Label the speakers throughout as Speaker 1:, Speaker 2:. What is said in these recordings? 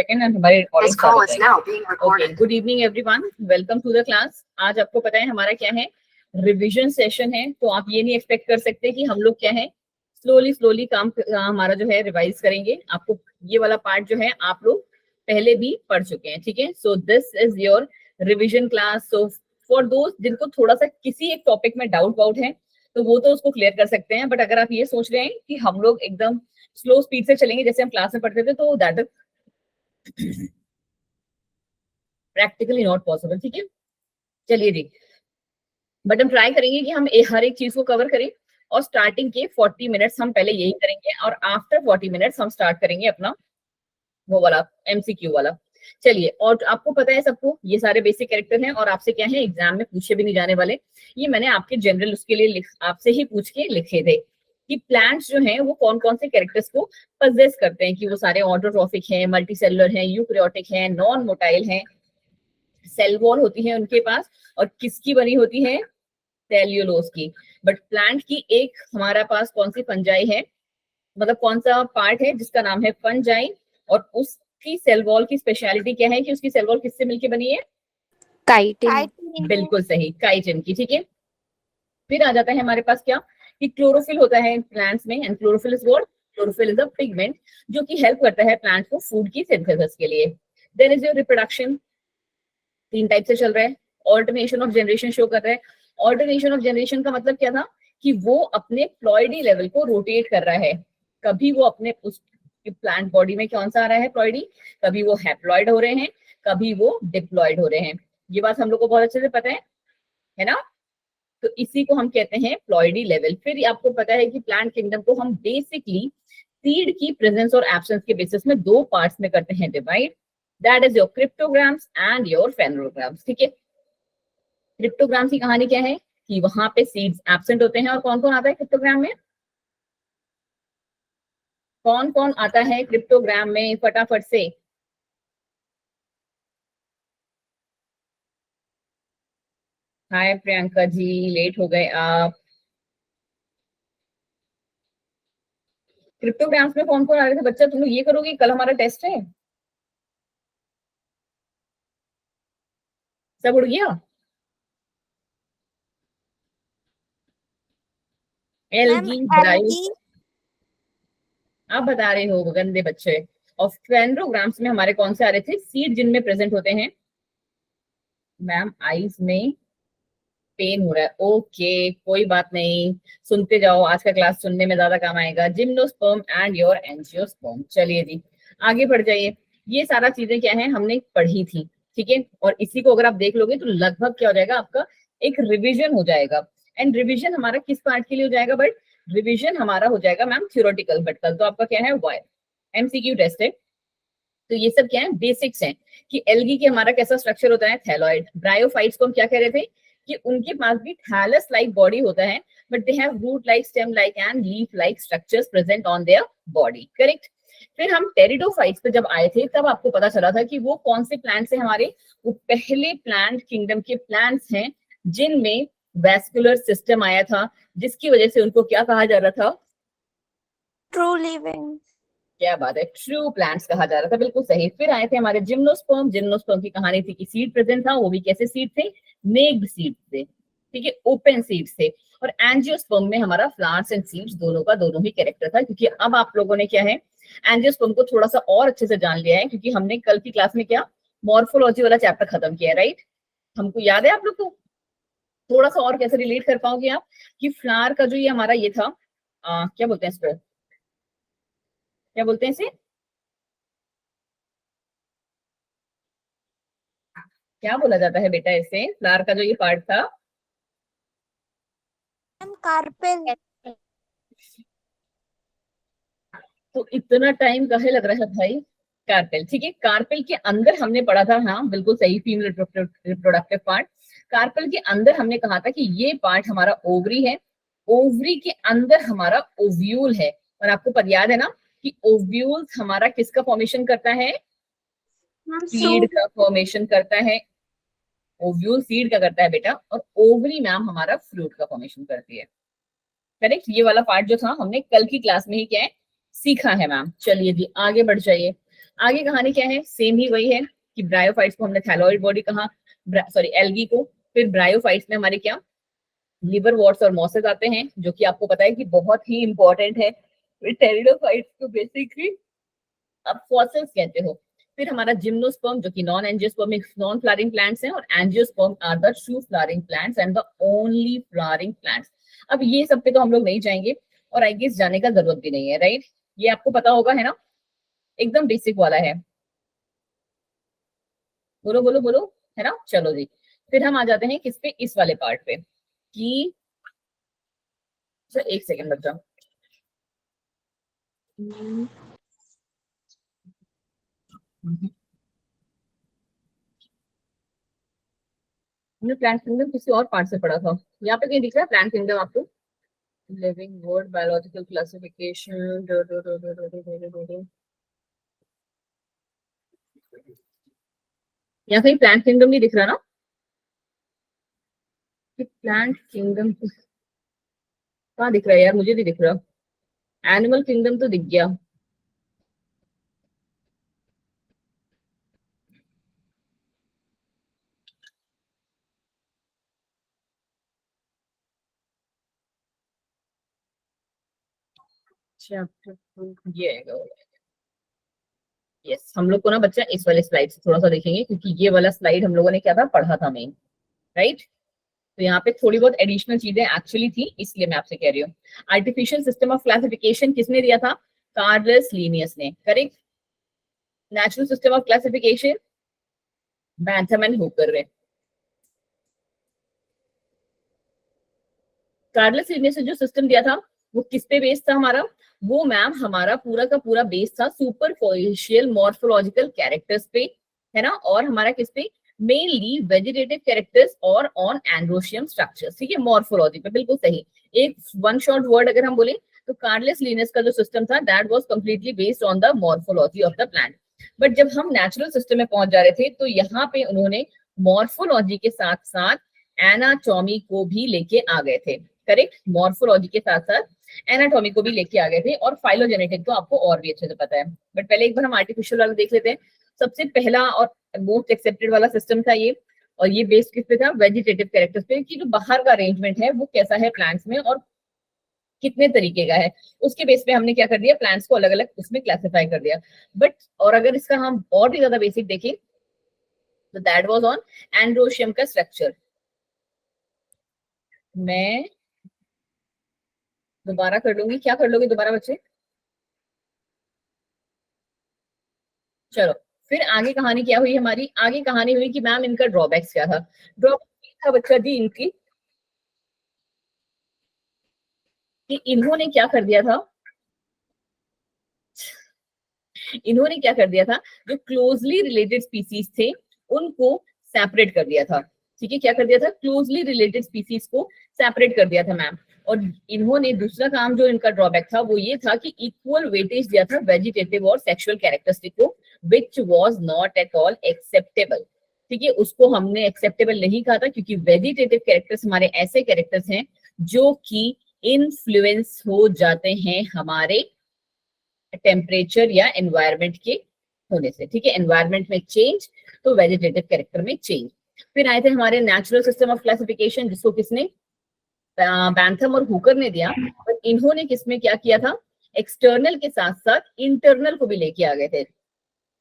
Speaker 1: Second and हमारी recording चालू है। Okay, good evening everyone, welcome to the class. आज आपको पता है हमारा क्या है, रिवीजन सेशन है। तो आप ये नहीं एक्सपेक्ट कर सकते कि हम लोग क्या है स्लोली काम हमारा जो है रिवाइज करेंगे। आपको ये वाला पार्ट जो है आप लोग पहले भी पढ़ चुके हैं, ठीक है। So this is your revision class. So for दोस्त जिनको थोड़ा सा किसी एक टॉपिक में डाउट है तो वो तो उसको क्लियर कर सकते हैं, बट अगर आप ये सोच रहे हैं कि हम लोग एकदम स्लो स्पीड से चलेंगे जैसे हम क्लास में पढ़ते थे, तो that is practically not possible, ठीक है। चलिए जी, बट हम ट्राई करेंगे कि हम हर एक चीज को कवर करें, और स्टार्टिंग के 40 मिनट्स हम पहले यही करेंगे, और आफ्टर 40 मिनट्स हम स्टार्ट करेंगे अपना वो वाला एमसीक्यू वाला। चलिए, और आपको पता है सबको ये सारे बेसिक कैरेक्टर हैं, और आपसे क्या है एग्जाम में पूछे भी नहीं जाने वाले। ये मैंने आपके जनरल उसके लिए आपसे ही पूछ के लिखे थे कि प्लांट्स जो हैं वो कौन कौन से कैरेक्टर्स को पजेस करते हैं, कि वो सारे ऑटोट्रॉफिक हैं, मल्टीसेलुलर हैं, यूकैरियोटिक हैं, नॉन मोटाइल हैं, सेल वॉल होती है उनके पास, और किसकी बनी होती है, सेल्यूलोज की। बट प्लांट की एक हमारा पास कौन सी फंजाई है, मतलब कौन सा पार्ट है जिसका नाम है फंजाई, और उसकी सेल वॉल की स्पेशलिटी क्या है कि उसकी सेल वॉल किससे मिलके बनी है,
Speaker 2: काइटिन।
Speaker 1: बिल्कुल सही, काइटिन की, ठीक है। फिर आ जाता है हमारे पास क्या कि क्लोरोफिल होता है प्लांट्स में, and chlorophyll is what, chlorophyll is a pigment जो कि हेल्प करता है प्लांट को फूड की सिंथेसिस के लिए। Then is your reproduction, 3 type से चल रहा है। ऑल्टरनेशन ऑफ जनरेशन शो कर रहा है। ऑल्टरनेशन ऑफ जनरेशन का मतलब क्या था कि वो अपने प्लॉइडी लेवल को रोटेट कर रहा है। कभी वो अपने उस प्लांट बॉडी में कौन सा आ रहा है प्लॉइडी, कभी वो हैप्लॉइड हो रहे हैं, कभी वो डिप्लॉइड हो रहे हैं। ये बात हम लोग को बहुत अच्छे से पता है ना। तो इसी को हम कहते हैं प्लॉइडी लेवल। फिर आपको पता है कि प्लांट किंगडम को हम बेसिकली सीड की प्रेजेंस और एब्सेंस के बेसिस में 2 पार्ट्स में करते हैं divide, that is your cryptograms and your phenograms, ठीक है। क्रिप्टोग्राम्स की कहानी क्या है कि वहां पे सीड्स एब्सेंट होते हैं, और कौन कौन आता है क्रिप्टोग्राम में, कौन कौन आता है क्रिप्टोग्राम में फटाफट से। हाय प्रियंका जी, लेट हो गए आप। क्रिप्टोग्राम्स में कौन कौन आ रहे थे बच्चा, तुम लोग ये करोगे, कल हमारा टेस्ट है। सब उड़ गया, एल्गी ब्रायो, आप बता रहे हो गंदे बच्चे। और फेनोग्राम्स में हमारे कौन से आ रहे थे, सीड जिनमें प्रेजेंट होते हैं। मैम आईज में पेन हो रहा है, ओके कोई बात नहीं, सुनते जाओ, आज का क्लास सुनने में ज्यादा काम आएगा। Gymnosperm and your angiosperm. चलिए जी, आगे बढ़ जाइए। ये सारा चीजें क्या है हमने पढ़ी थी, ठीक है। और इसी को अगर आप देख लोगे तो लगभग क्या हो जाएगा आपका, एक रिविजन हो जाएगा। एंड रिविजन हमारा किस पार्ट के लिए हो जाएगा, बट रिविजन हमारा हो जाएगा मैम थ्योरेटिकल, बट कल तो आपका क्या है वाई एमसीक्यू टेस्ट है। तो ये सब क्या है बेसिक्स हैं कि एल्गी के हमारा कैसा स्ट्रक्चर होता है, थैलॉइड। ब्रायोफाइट्स को हम क्या कह रहे थे कि उनके पास भी थैलस लाइक बॉडी होता है, but they have root like, stem like and leaf like structures present on their body, correct. फिर हम टेरिडोफाइट्स पे जब आए थे तब आपको पता चला था कि वो कौन से प्लांट्स हैं हमारे, वो पहले प्लांट किंगडम के प्लांट्स हैं जिनमें वैस्कुलर सिस्टम आया था, जिसकी वजह से उनको क्या कहा जा रहा था,
Speaker 2: ट्रू लिविंग।
Speaker 1: क्या बात है, ट्रू प्लांट्स कहा जा रहा था, बिल्कुल सही। फिर आए थे हमारे जिम्नोस्पर्म। जिम्नोस्पर्म की कहानी थी कि सीड प्रेजेंट था, वो भी कैसे सीड थे, नेक्ड सीड थे, ठीक है, ओपन सीड्स थे। और एंजियोस्पर्म में हमारा फ्लावर्स एंड सीड्स दोनों का दोनों ही कैरेक्टर था, क्योंकि अब आप लोगों ने क्या है एंजियोस्पर्म को थोड़ा सा और अच्छे से जान लिया है, क्योंकि हमने कल की क्लास में क्या मॉर्फोलॉजी वाला चैप्टर खत्म किया है, राइट। हमको याद है आप लोग को, थोड़ा सा और कैसे रिलेट कर पाओगे आप कि फ्लावर का जो ये हमारा ये था क्या बोलते हैं इस पर, क्या बोलते हैं इसे, क्या बोला जाता है बेटा इसे, फ्लावर का जो ये पार्ट था,
Speaker 2: कार्पेल।
Speaker 1: तो इतना टाइम काहे लग रहा है भाई, कार्पेल, ठीक है। कार्पेल के अंदर हमने पढ़ा था, हाँ बिल्कुल सही, फीमेल रिप्रोडक्टिव पार्ट। कार्पेल के अंदर हमने कहा था कि ये पार्ट हमारा ओवरी है, ओवरी के अंदर हमारा ओव्यूल है। और आपको पता याद है ना कि ओव्यूल हमारा किसका फॉर्मेशन करता है, सीड का फॉर्मेशन करता है। ओव्यूल सीड का करता है बेटा, और ओवरी मैम हमारा फ्रूट का फॉर्मेशन करती है, करेक्ट। ये वाला पार्ट जो था हमने कल की क्लास में ही क्या है सीखा है मैम। चलिए जी आगे बढ़ जाइए। आगे कहानी क्या है, सेम ही वही है कि ब्रायोफाइट्स को हमने थैलॉइड बॉडी कहा, सॉरी एल्गी को। फिर ब्रायोफाइट्स में हमारे क्या लिवर वॉट्स और मॉसेस आते हैं, जो कि आपको पता है कि बहुत ही इंपॉर्टेंट है। फिर टेरिडोफाइट्स को बेसिकली आप फॉसिल्स कहते हो। फिर हमारा जिम्नोस्पर्म जो कि non angiospermic non flowering plants हैं, और angiosperm are the true flowering plants and the only flowering plants. अब ये सब पे तो हम लोग नहीं जाएंगे, और आई गेस जाने का जरूरत भी नहीं है, राइट? ये आपको पता होगा, है ना? एकदम बेसिक वाला है। बोलो बोलो बोलो, है ना? चलो जी, फिर हम आ जाते हैं किस पे, इस वाले पार्ट पे कि सर एक सेकेंड बच्चा। हमने प्लांट किंगडम किसी और पार्ट से पढ़ा था, यहाँ पे कहीं दिख रहा है प्लांट किंगडम आपको? लिविंग वर्ड, बायोलॉजिकल क्लासिफिकेशन, यहाँ कहीं प्लांट किंगडम नहीं दिख रहा ना? कि प्लांट किंगडम कहाँ दिख रहा है यार, मुझे नहीं दिख रहा। एनिमल किंगडम तो दिख गया। चैप्टर 2 ये आएगा। यस, हम लोग को ना बच्चा इस वाले स्लाइड से थोड़ा सा देखेंगे, क्योंकि ये वाला स्लाइड हम लोगों ने क्या था, पढ़ा था मेन, राइट? तो यहाँ पे थोड़ी बहुत एडिशनल चीजें एक्चुअली थी, इसलिए मैं आपसे कह रही हूँ। आर्टिफिशियल सिस्टम ऑफ क्लासिफिकेशन किसने दिया था? कार्लस लीनियस ने, correct. Natural system of classification Bentham and Hooker ने। कार्लस लीनियस ने जो सिस्टम दिया था वो किस पे बेस्ड था हमारा? वो मैम हमारा पूरा का पूरा बेस था सुपरफिशियल मॉर्फोलॉजिकल कैरेक्टर्स पे, है ना? और हमारा किस पे? मेनली वेजिटेटिव कैरेक्टर्स और ऑन एंड्रोशियम स्ट्रक्चर्स, ठीक है? मॉर्फोलॉजी पे, बिल्कुल सही। एक वन शॉर्ट वर्ड अगर हम बोले तो कार्लस लीनियस का जो सिस्टम था that was completely based on the morphology of the plant. But जब हम नेचुरल सिस्टम में पहुंच जा रहे थे तो यहाँ पे उन्होंने मॉर्फोलॉजी के साथ साथ एनाटॉमी को भी लेके आ गए थे, करेक्ट? मॉर्फोलॉजी के साथ साथ एनाटॉमी को भी लेके आ गए थे, और फाइलोजेनेटिक तो आपको और भी अच्छे से पता है। बट पहले एक बार हम आर्टिफिशियल वाला देख लेते हैं। सबसे पहला और मोस्ट एक्सेप्टेड वाला सिस्टम था ये, और ये बेस्ड किस पे था? वेजिटेटिव कैरेक्टर्स पे, कि जो बाहर का अरेंजमेंट है वो कैसा है प्लांट्स में और कितने तरीके का है, उसके बेस पे हमने क्या कर दिया, प्लांट्स को अलग अलग उसमें क्लासिफाई कर दिया। बट और अगर इसका हम और भी ज्यादा बेसिक देखें तो दैट वाज ऑन एंड्रोशियम का स्ट्रक्चर। मैं दोबारा कर लूंगी, क्या कर लोगे दोबारा बच्चे? चलो, फिर आगे कहानी क्या हुई हमारी? आगे कहानी हुई कि मैम इनका ड्रॉबैक्स क्या था। ड्रॉबैक था बच्चा जी इनकी कि इन्होंने क्या कर दिया था, इन्होंने क्या कर दिया था, जो क्लोजली रिलेटेड स्पीसीज थे उनको सेपरेट कर दिया था, ठीक है? क्या कर दिया था? क्लोजली रिलेटेड स्पीसीज को सेपरेट कर दिया था मैम। और इन्होंने दूसरा काम जो इनका ड्रॉबैक था वो ये था कि इक्वल वेटेज दिया था वेजिटेटिव और सेक्सुअल कैरेक्टरिस्टिक को, which was not at all acceptable, ठीक है? उसको हमने एक्सेप्टेबल नहीं कहा था, क्योंकि वेजिटेटिव कैरेक्टर्स हमारे ऐसे कैरेक्टर्स हैं जो कि इन्फ्लुएंस हो जाते हैं हमारे टेम्परेचर या एनवायरमेंट के होने से, ठीक है? एनवायरमेंट में चेंज तो वेजिटेटिव कैरेक्टर में चेंज। फिर आए थे हमारे नेचुरल सिस्टम ऑफ क्लासिफिकेशन, जिसको किसने? बैंथम और हुकर ने दिया। और इन्होंने किसमें क्या किया था? एक्सटर्नल के साथ साथ इंटरनल को भी लेके आ गए थे।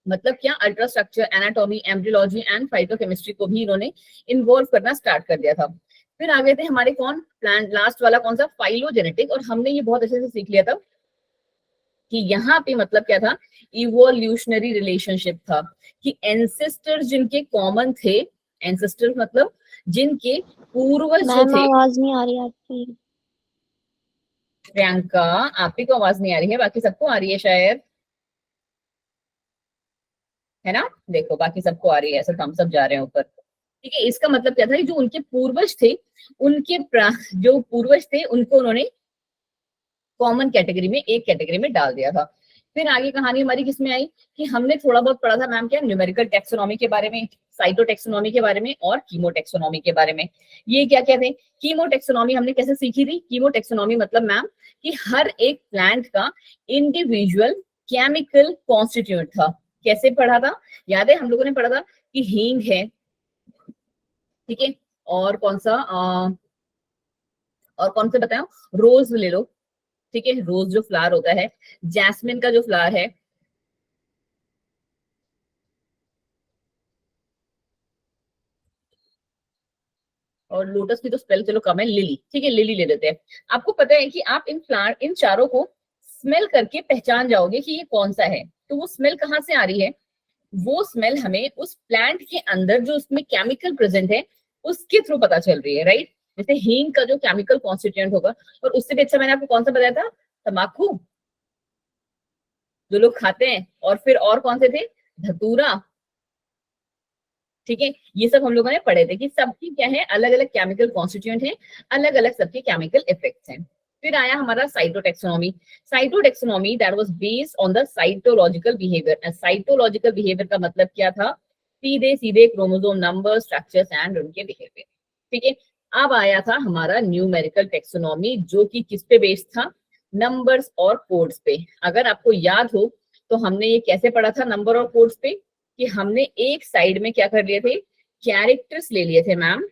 Speaker 1: मतलब क्या? Ultrastructure, anatomy, embryology and phytochemistry को भी इन्होंने इन्वॉल्व करना स्टार्ट कर दिया था। फिर आ गए थे हमारे कौन? प्लांट लास्ट वाला कौन सा? फाइलोजेनेटिक। और हमने ये बहुत अच्छे से सीख लिया था कि यहाँ पे मतलब क्या था? इवोल्यूशनरी रिलेशनशिप था, कि एंसेस्टर्स जिनके कॉमन थे, एंसेस्टर्स मतलब जिनके पूर्वज जो
Speaker 2: मैम
Speaker 1: थे।
Speaker 2: आवाज नहीं आ रही आपकी।
Speaker 1: प्रियंका, आप ही को आवाज नहीं आ रही है, बाकी सबको आ रही है शायद, है ना? देखो बाकी सबको आ रही है, ऐसा हम सब जा रहे हैं ऊपर, ठीक है? इसका मतलब क्या था कि जो उनके पूर्वज थे, उनके जो पूर्वज थे उनको उन्होंने कॉमन कैटेगरी में, एक कैटेगरी में डाल दिया था। फिर आगे कहानी हमारी किसमें आई कि हमने थोड़ा बहुत पढ़ा था मैम क्या? न्यूमेरिकल टेक्सोनॉमी के बारे में, साइटोटेक्सोनॉमी के बारे में और कीमोटेक्सोनॉमी के बारे में। ये क्या क्या थे? कीमोटेक्सोनॉमी हमने कैसे सीखी थी? कीमोटेक्सोनॉमी मतलब मैम कि हर एक प्लांट का इंडिविजुअल केमिकल कॉन्स्टिट्यूएंट था। कैसे पढ़ा था, याद है हम लोगों ने पढ़ा था कि हींग है, ठीक है, और कौन सा और कौन सा बताओ, रोज ले लो, ठीक है, रोज जो फ्लावर होता है, जैस्मिन का जो फ्लावर है, और लोटस की तो स्पेल चलो कम है, लिली, ठीक है, लिली ले लेते हैं। आपको पता है कि आप इन फ्लावर, इन चारों को स्मेल करके पहचान जाओगे कि ये कौन सा है। तो वो स्मेल कहाँ से आ रही है, वो स्मेल हमें उस प्लांट के अंदर जो उसमें केमिकल प्रेजेंट है उसके थ्रू पता चल रही है, राइट। जैसे हींग का जो केमिकल कॉन्स्टिट्यूएंट होगा, और उससे भी अच्छा मैंने आपको कौन सा बताया था, तम्बाकू जो लोग खाते हैं, और फिर और कौन से थे, धतूरा, ठीक है। ये सब हम लोगों ने पढ़े थे कि सबकी क्या है, अलग अलग केमिकल कॉन्स्टिट्यूएंट है, अलग अलग सबके केमिकल इफेक्ट्स हैं। फिर आया हमारा cytotaxonomy. Cytotaxonomy that was based on the cytological behaviour. Cytological behaviour का मतलब क्या था, सीधे सीधे क्रोमोसोम नंबर, स्ट्रक्चर्स एंड उनके बिहेवियर, ठीक है। अब आया था हमारा न्यूमेरिकल टेक्सोनॉमी, जो कि किस पे बेस्ड था, नंबर्स और कोड्स पे। अगर आपको याद हो तो हमने ये कैसे पढ़ा था, नंबर और कोड्स पे, कि हमने एक साइड में क्या कर लिए थे, कैरेक्टर्स ले लिए थे मैम,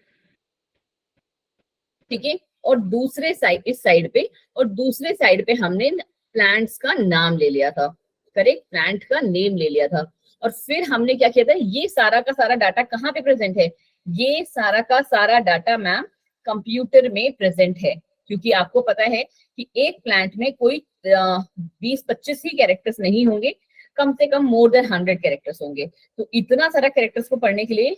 Speaker 1: ठीक है, और दूसरे साइड, इस साइड पे, और दूसरे साइड पे हमने प्लांट्स का नाम ले लिया था, करेक्ट, प्लांट का नेम ले लिया था। और फिर हमने क्या किया था, ये सारा का सारा डाटा कहाँ पे प्रेजेंट है, ये सारा का सारा डाटा मैम कंप्यूटर में प्रेजेंट है, क्योंकि आपको पता है कि एक प्लांट में कोई 20-25 ही कैरेक्टर्स नहीं होंगे, कम से कम मोर देन 100 कैरेक्टर्स होंगे। तो इतना सारा कैरेक्टर्स को पढ़ने के लिए,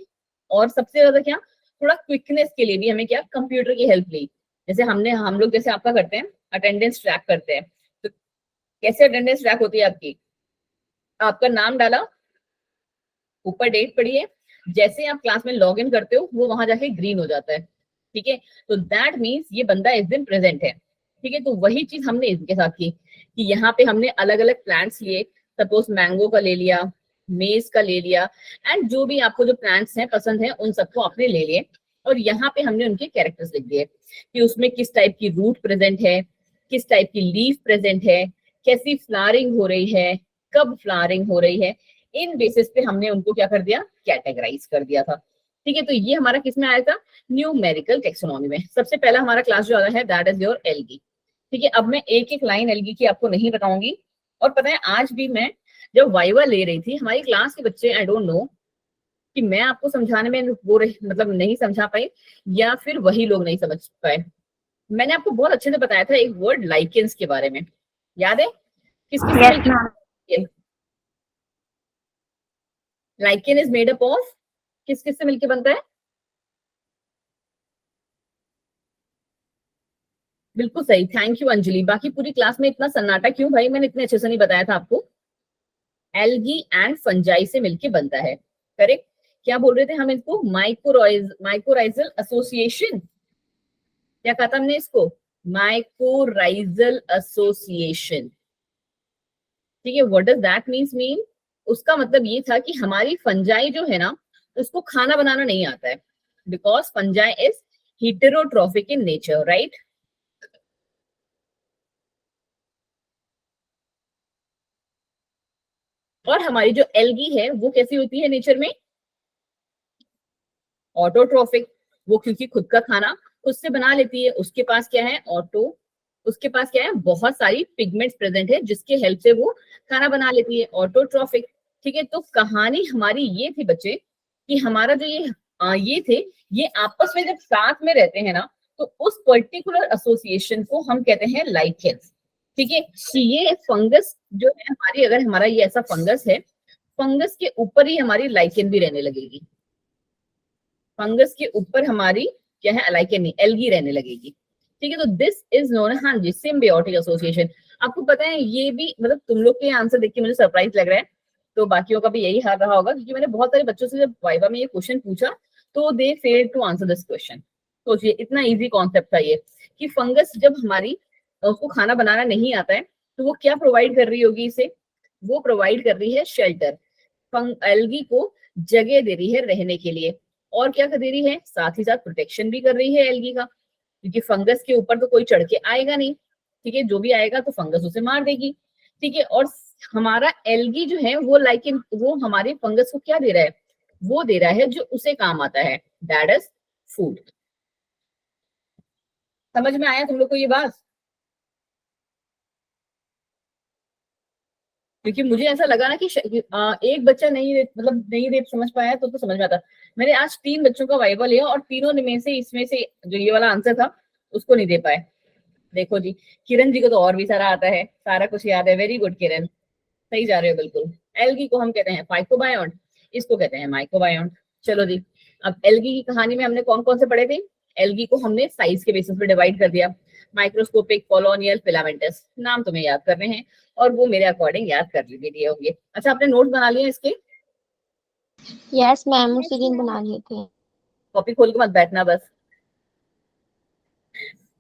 Speaker 1: और सबसे ज्यादा क्या, थोड़ा क्विकनेस के लिए भी हमें क्या, कंप्यूटर की हेल्प ली। जैसे हम लोग जैसे आपका करते हैं, अटेंडेंस ट्रैक करते हैं, तो कैसे अटेंडेंस ट्रैक होती है आपकी, आपका नाम डाला, ऊपर डेट पड़ी है, जैसे आप क्लास में लॉग इन करते हो वो वहां जाके ग्रीन हो जाता है, ठीक है। तो दैट मीन्स ये बंदा इस दिन प्रेजेंट है, ठीक है। तो वही चीज हमने इनके साथ की, कि यहाँ पे हमने अलग अलग प्लांट्स लिए, सपोज मैंगो का ले लिया, मेज का ले लिया, एंड जो भी आपको जो प्लांट्स हैं पसंद है उन सबको आपने ले लिए, और यहाँ पे हमने उनके कैरेक्टर्स लिख दिए कि उसमें किस टाइप की रूट प्रेजेंट है, किस टाइप की लीफ प्रेजेंट है, कैसी फ्लावरिंग हो रही है, कब फ्लावरिंग हो रही है। इन बेसिस पे हमने उनको क्या कर दिया, कैटेगराइज कर दिया था, ठीक है। तो ये हमारा किस में आया था, न्यूमेरिकल टेक्सोनॉमी में। सबसे पहला हमारा क्लास जो आ रहा है दैट इज योर एल्गी, ठीक है। अब मैं एक एक लाइन एल्गी की आपको नहीं बताऊंगी, और पता है आज भी मैं जब वाइवा ले रही थी, हमारी क्लास के बच्चे, आई डोंट नो कि मैं आपको समझाने में वो मतलब नहीं समझा पाई, या फिर वही लोग नहीं समझ पाए। मैंने आपको बहुत अच्छे से बताया था एक वर्ड लाइकेंस के बारे में, याद है, किस किस से मिलकर, lichen is made up of, किस किस से मिलकर बनता है, बिल्कुल सही, थैंक यू अंजलि। बाकी पूरी क्लास में इतना सन्नाटा क्यों भाई, मैंने इतने अच्छे से नहीं बताया था आपको, एल्गी एंड फंजाई से मिलके बनता है, करेक्ट। क्या बोल रहे थे हम इसको, माइकोराइजल एसोसिएशन, क्या कहा था हमने इसको, माइकोराइजल एसोसिएशन, ठीक है। व्हाट डज दैट मीन, उसका मतलब ये था कि हमारी फंजाई जो है ना, उसको खाना बनाना नहीं आता है, because fungi is heterotrophic in nature, right. और हमारी जो एल्गी है वो कैसी होती है नेचर में, ऑटोट्रोफिक, वो क्योंकि खुद का खाना खुद से बना लेती है, उसके पास क्या है, उसके पास क्या है, बहुत सारी पिगमेंट्स प्रेजेंट है जिसके हेल्प से वो खाना बना लेती है, ऑटोट्रोफिक, ठीक है। तो कहानी हमारी ये थी बच्चे, कि हमारा जो ये थे, ये आपस में जब साथ में रहते हैं ना, तो उस पर्टिकुलर एसोसिएशन को हम कहते हैं लाइकेंस, ठीक है। कि ये फंगस जो है हमारी, अगर हमारा ये ऐसा फंगस है, फंगस के ऊपर ही हमारी लाइकेन भी रहने लगेगी, फंगस के ऊपर हमारी क्या है, लाइकेन नहीं, एल्गी रहने लगेगी, ठीक है। तो दिस इज नोन, हाँ जी, सिम्बियोटिक एसोसिएशन। आपको पता है ये भी, मतलब तुम लोग के आंसर देख के मुझे सरप्राइज लग रहा है, तो बाकियों का भी यही हाल रहा होगा, क्योंकि मैंने बहुत सारे बच्चों से जब वाइवा में ये क्वेश्चन पूछा तो they failed to answer this question. सोचिए इतना इजी कॉन्सेप्ट था ये, कि फंगस जब हमारी, उसको खाना बनाना नहीं आता है, तो वो क्या प्रोवाइड कर रही होगी इसे, वो प्रोवाइड कर रही है शेल्टर, एल्गी को जगह दे रही है रहने के लिए, और क्या कर दे रही है, साथ ही साथ प्रोटेक्शन भी कर रही है एल्गी का, क्योंकि फंगस के ऊपर तो कोई चढ़ के आएगा नहीं, ठीक है, जो भी आएगा तो फंगस उसे मार देगी, ठीक है। और हमारा एल्गी जो है वो वो हमारे फंगस को क्या दे रहा है, वो दे रहा है जो उसे काम आता है, दैट इज फूड। समझ में आया तुम लोग को ये बात? क्योंकि मुझे ऐसा लगा ना कि एक बच्चा नहीं दे समझ पाया तो समझ में आता। मैंने आज 3 बच्चों का वाइवा लिया और तीनों में से इसमें से जो ये वाला आंसर था उसको नहीं दे पाए। देखो जी, किरण जी को तो और भी सारा आता है, सारा कुछ याद है, वेरी गुड किरण, सही जा रहे हो बिल्कुल। एल्गी को हम कहते हैं फाइकोबायोन्ट, इसको कहते हैं माइक्रोबायोन्ट। चलो जी, अब एल्गी की कहानी में हमने कौन कौन से पढ़े थे? एल्गी को हमने साइज के बेसिस पे डिवाइड कर दिया, माइक्रोस्कोपिक, कॉलोनियल, फिलामेंटस, नाम तुम्हें याद करने हैं और वो मेरे अकॉर्डिंग याद कर लिए होंगे। अच्छा, आपने नोट बना लिए इसके?
Speaker 2: यस मैम, उसी दिन बना लिए थे।
Speaker 1: कॉपी खोल के मत बैठना बस,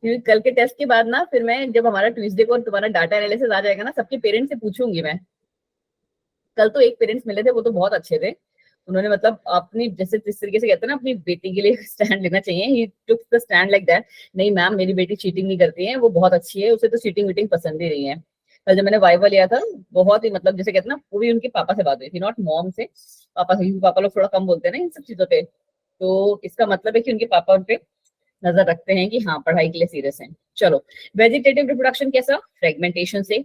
Speaker 1: क्योंकि कल के टेस्ट के बाद ना फिर मैं जब हमारा ट्यूसडे को तुम्हारा डाटा एनालिसिस आ जाएगा ना, सबके पेरेंट्स से पूछूंगी मैं। कल तो एक पेरेंट्स मिले थे, वो तो बहुत अच्छे थे, उन्होंने मतलब अपनी जैसे जिस तरीके से कहते हैं ना अपनी बेटी के लिए स्टैंड लेना चाहिए, he took the stand like that. नहीं मैम, मेरी बेटी चीटिंग नहीं करती है, वो बहुत अच्छी है, उसे तो चीटिंग वीटिंग पसंद ही नहीं है। कल जब मैंने वाइवा लिया था, बहुत ही मतलब जैसे कहते हैं ना, वो भी उनके पापा से बात हुई थी, नॉट मॉम से, पापा से, क्योंकि पापा लोग थोड़ा कम बोलते हैं ना इन सब चीजों पे। तो इसका मतलब है कि उनके पापा उन पे नजर रखते हैं कि हाँ पढ़ाई के लिए सीरियस है। चलो, वेजिटेटिव रिप्रोडक्शन कैसा? फ्रेगमेंटेशन से,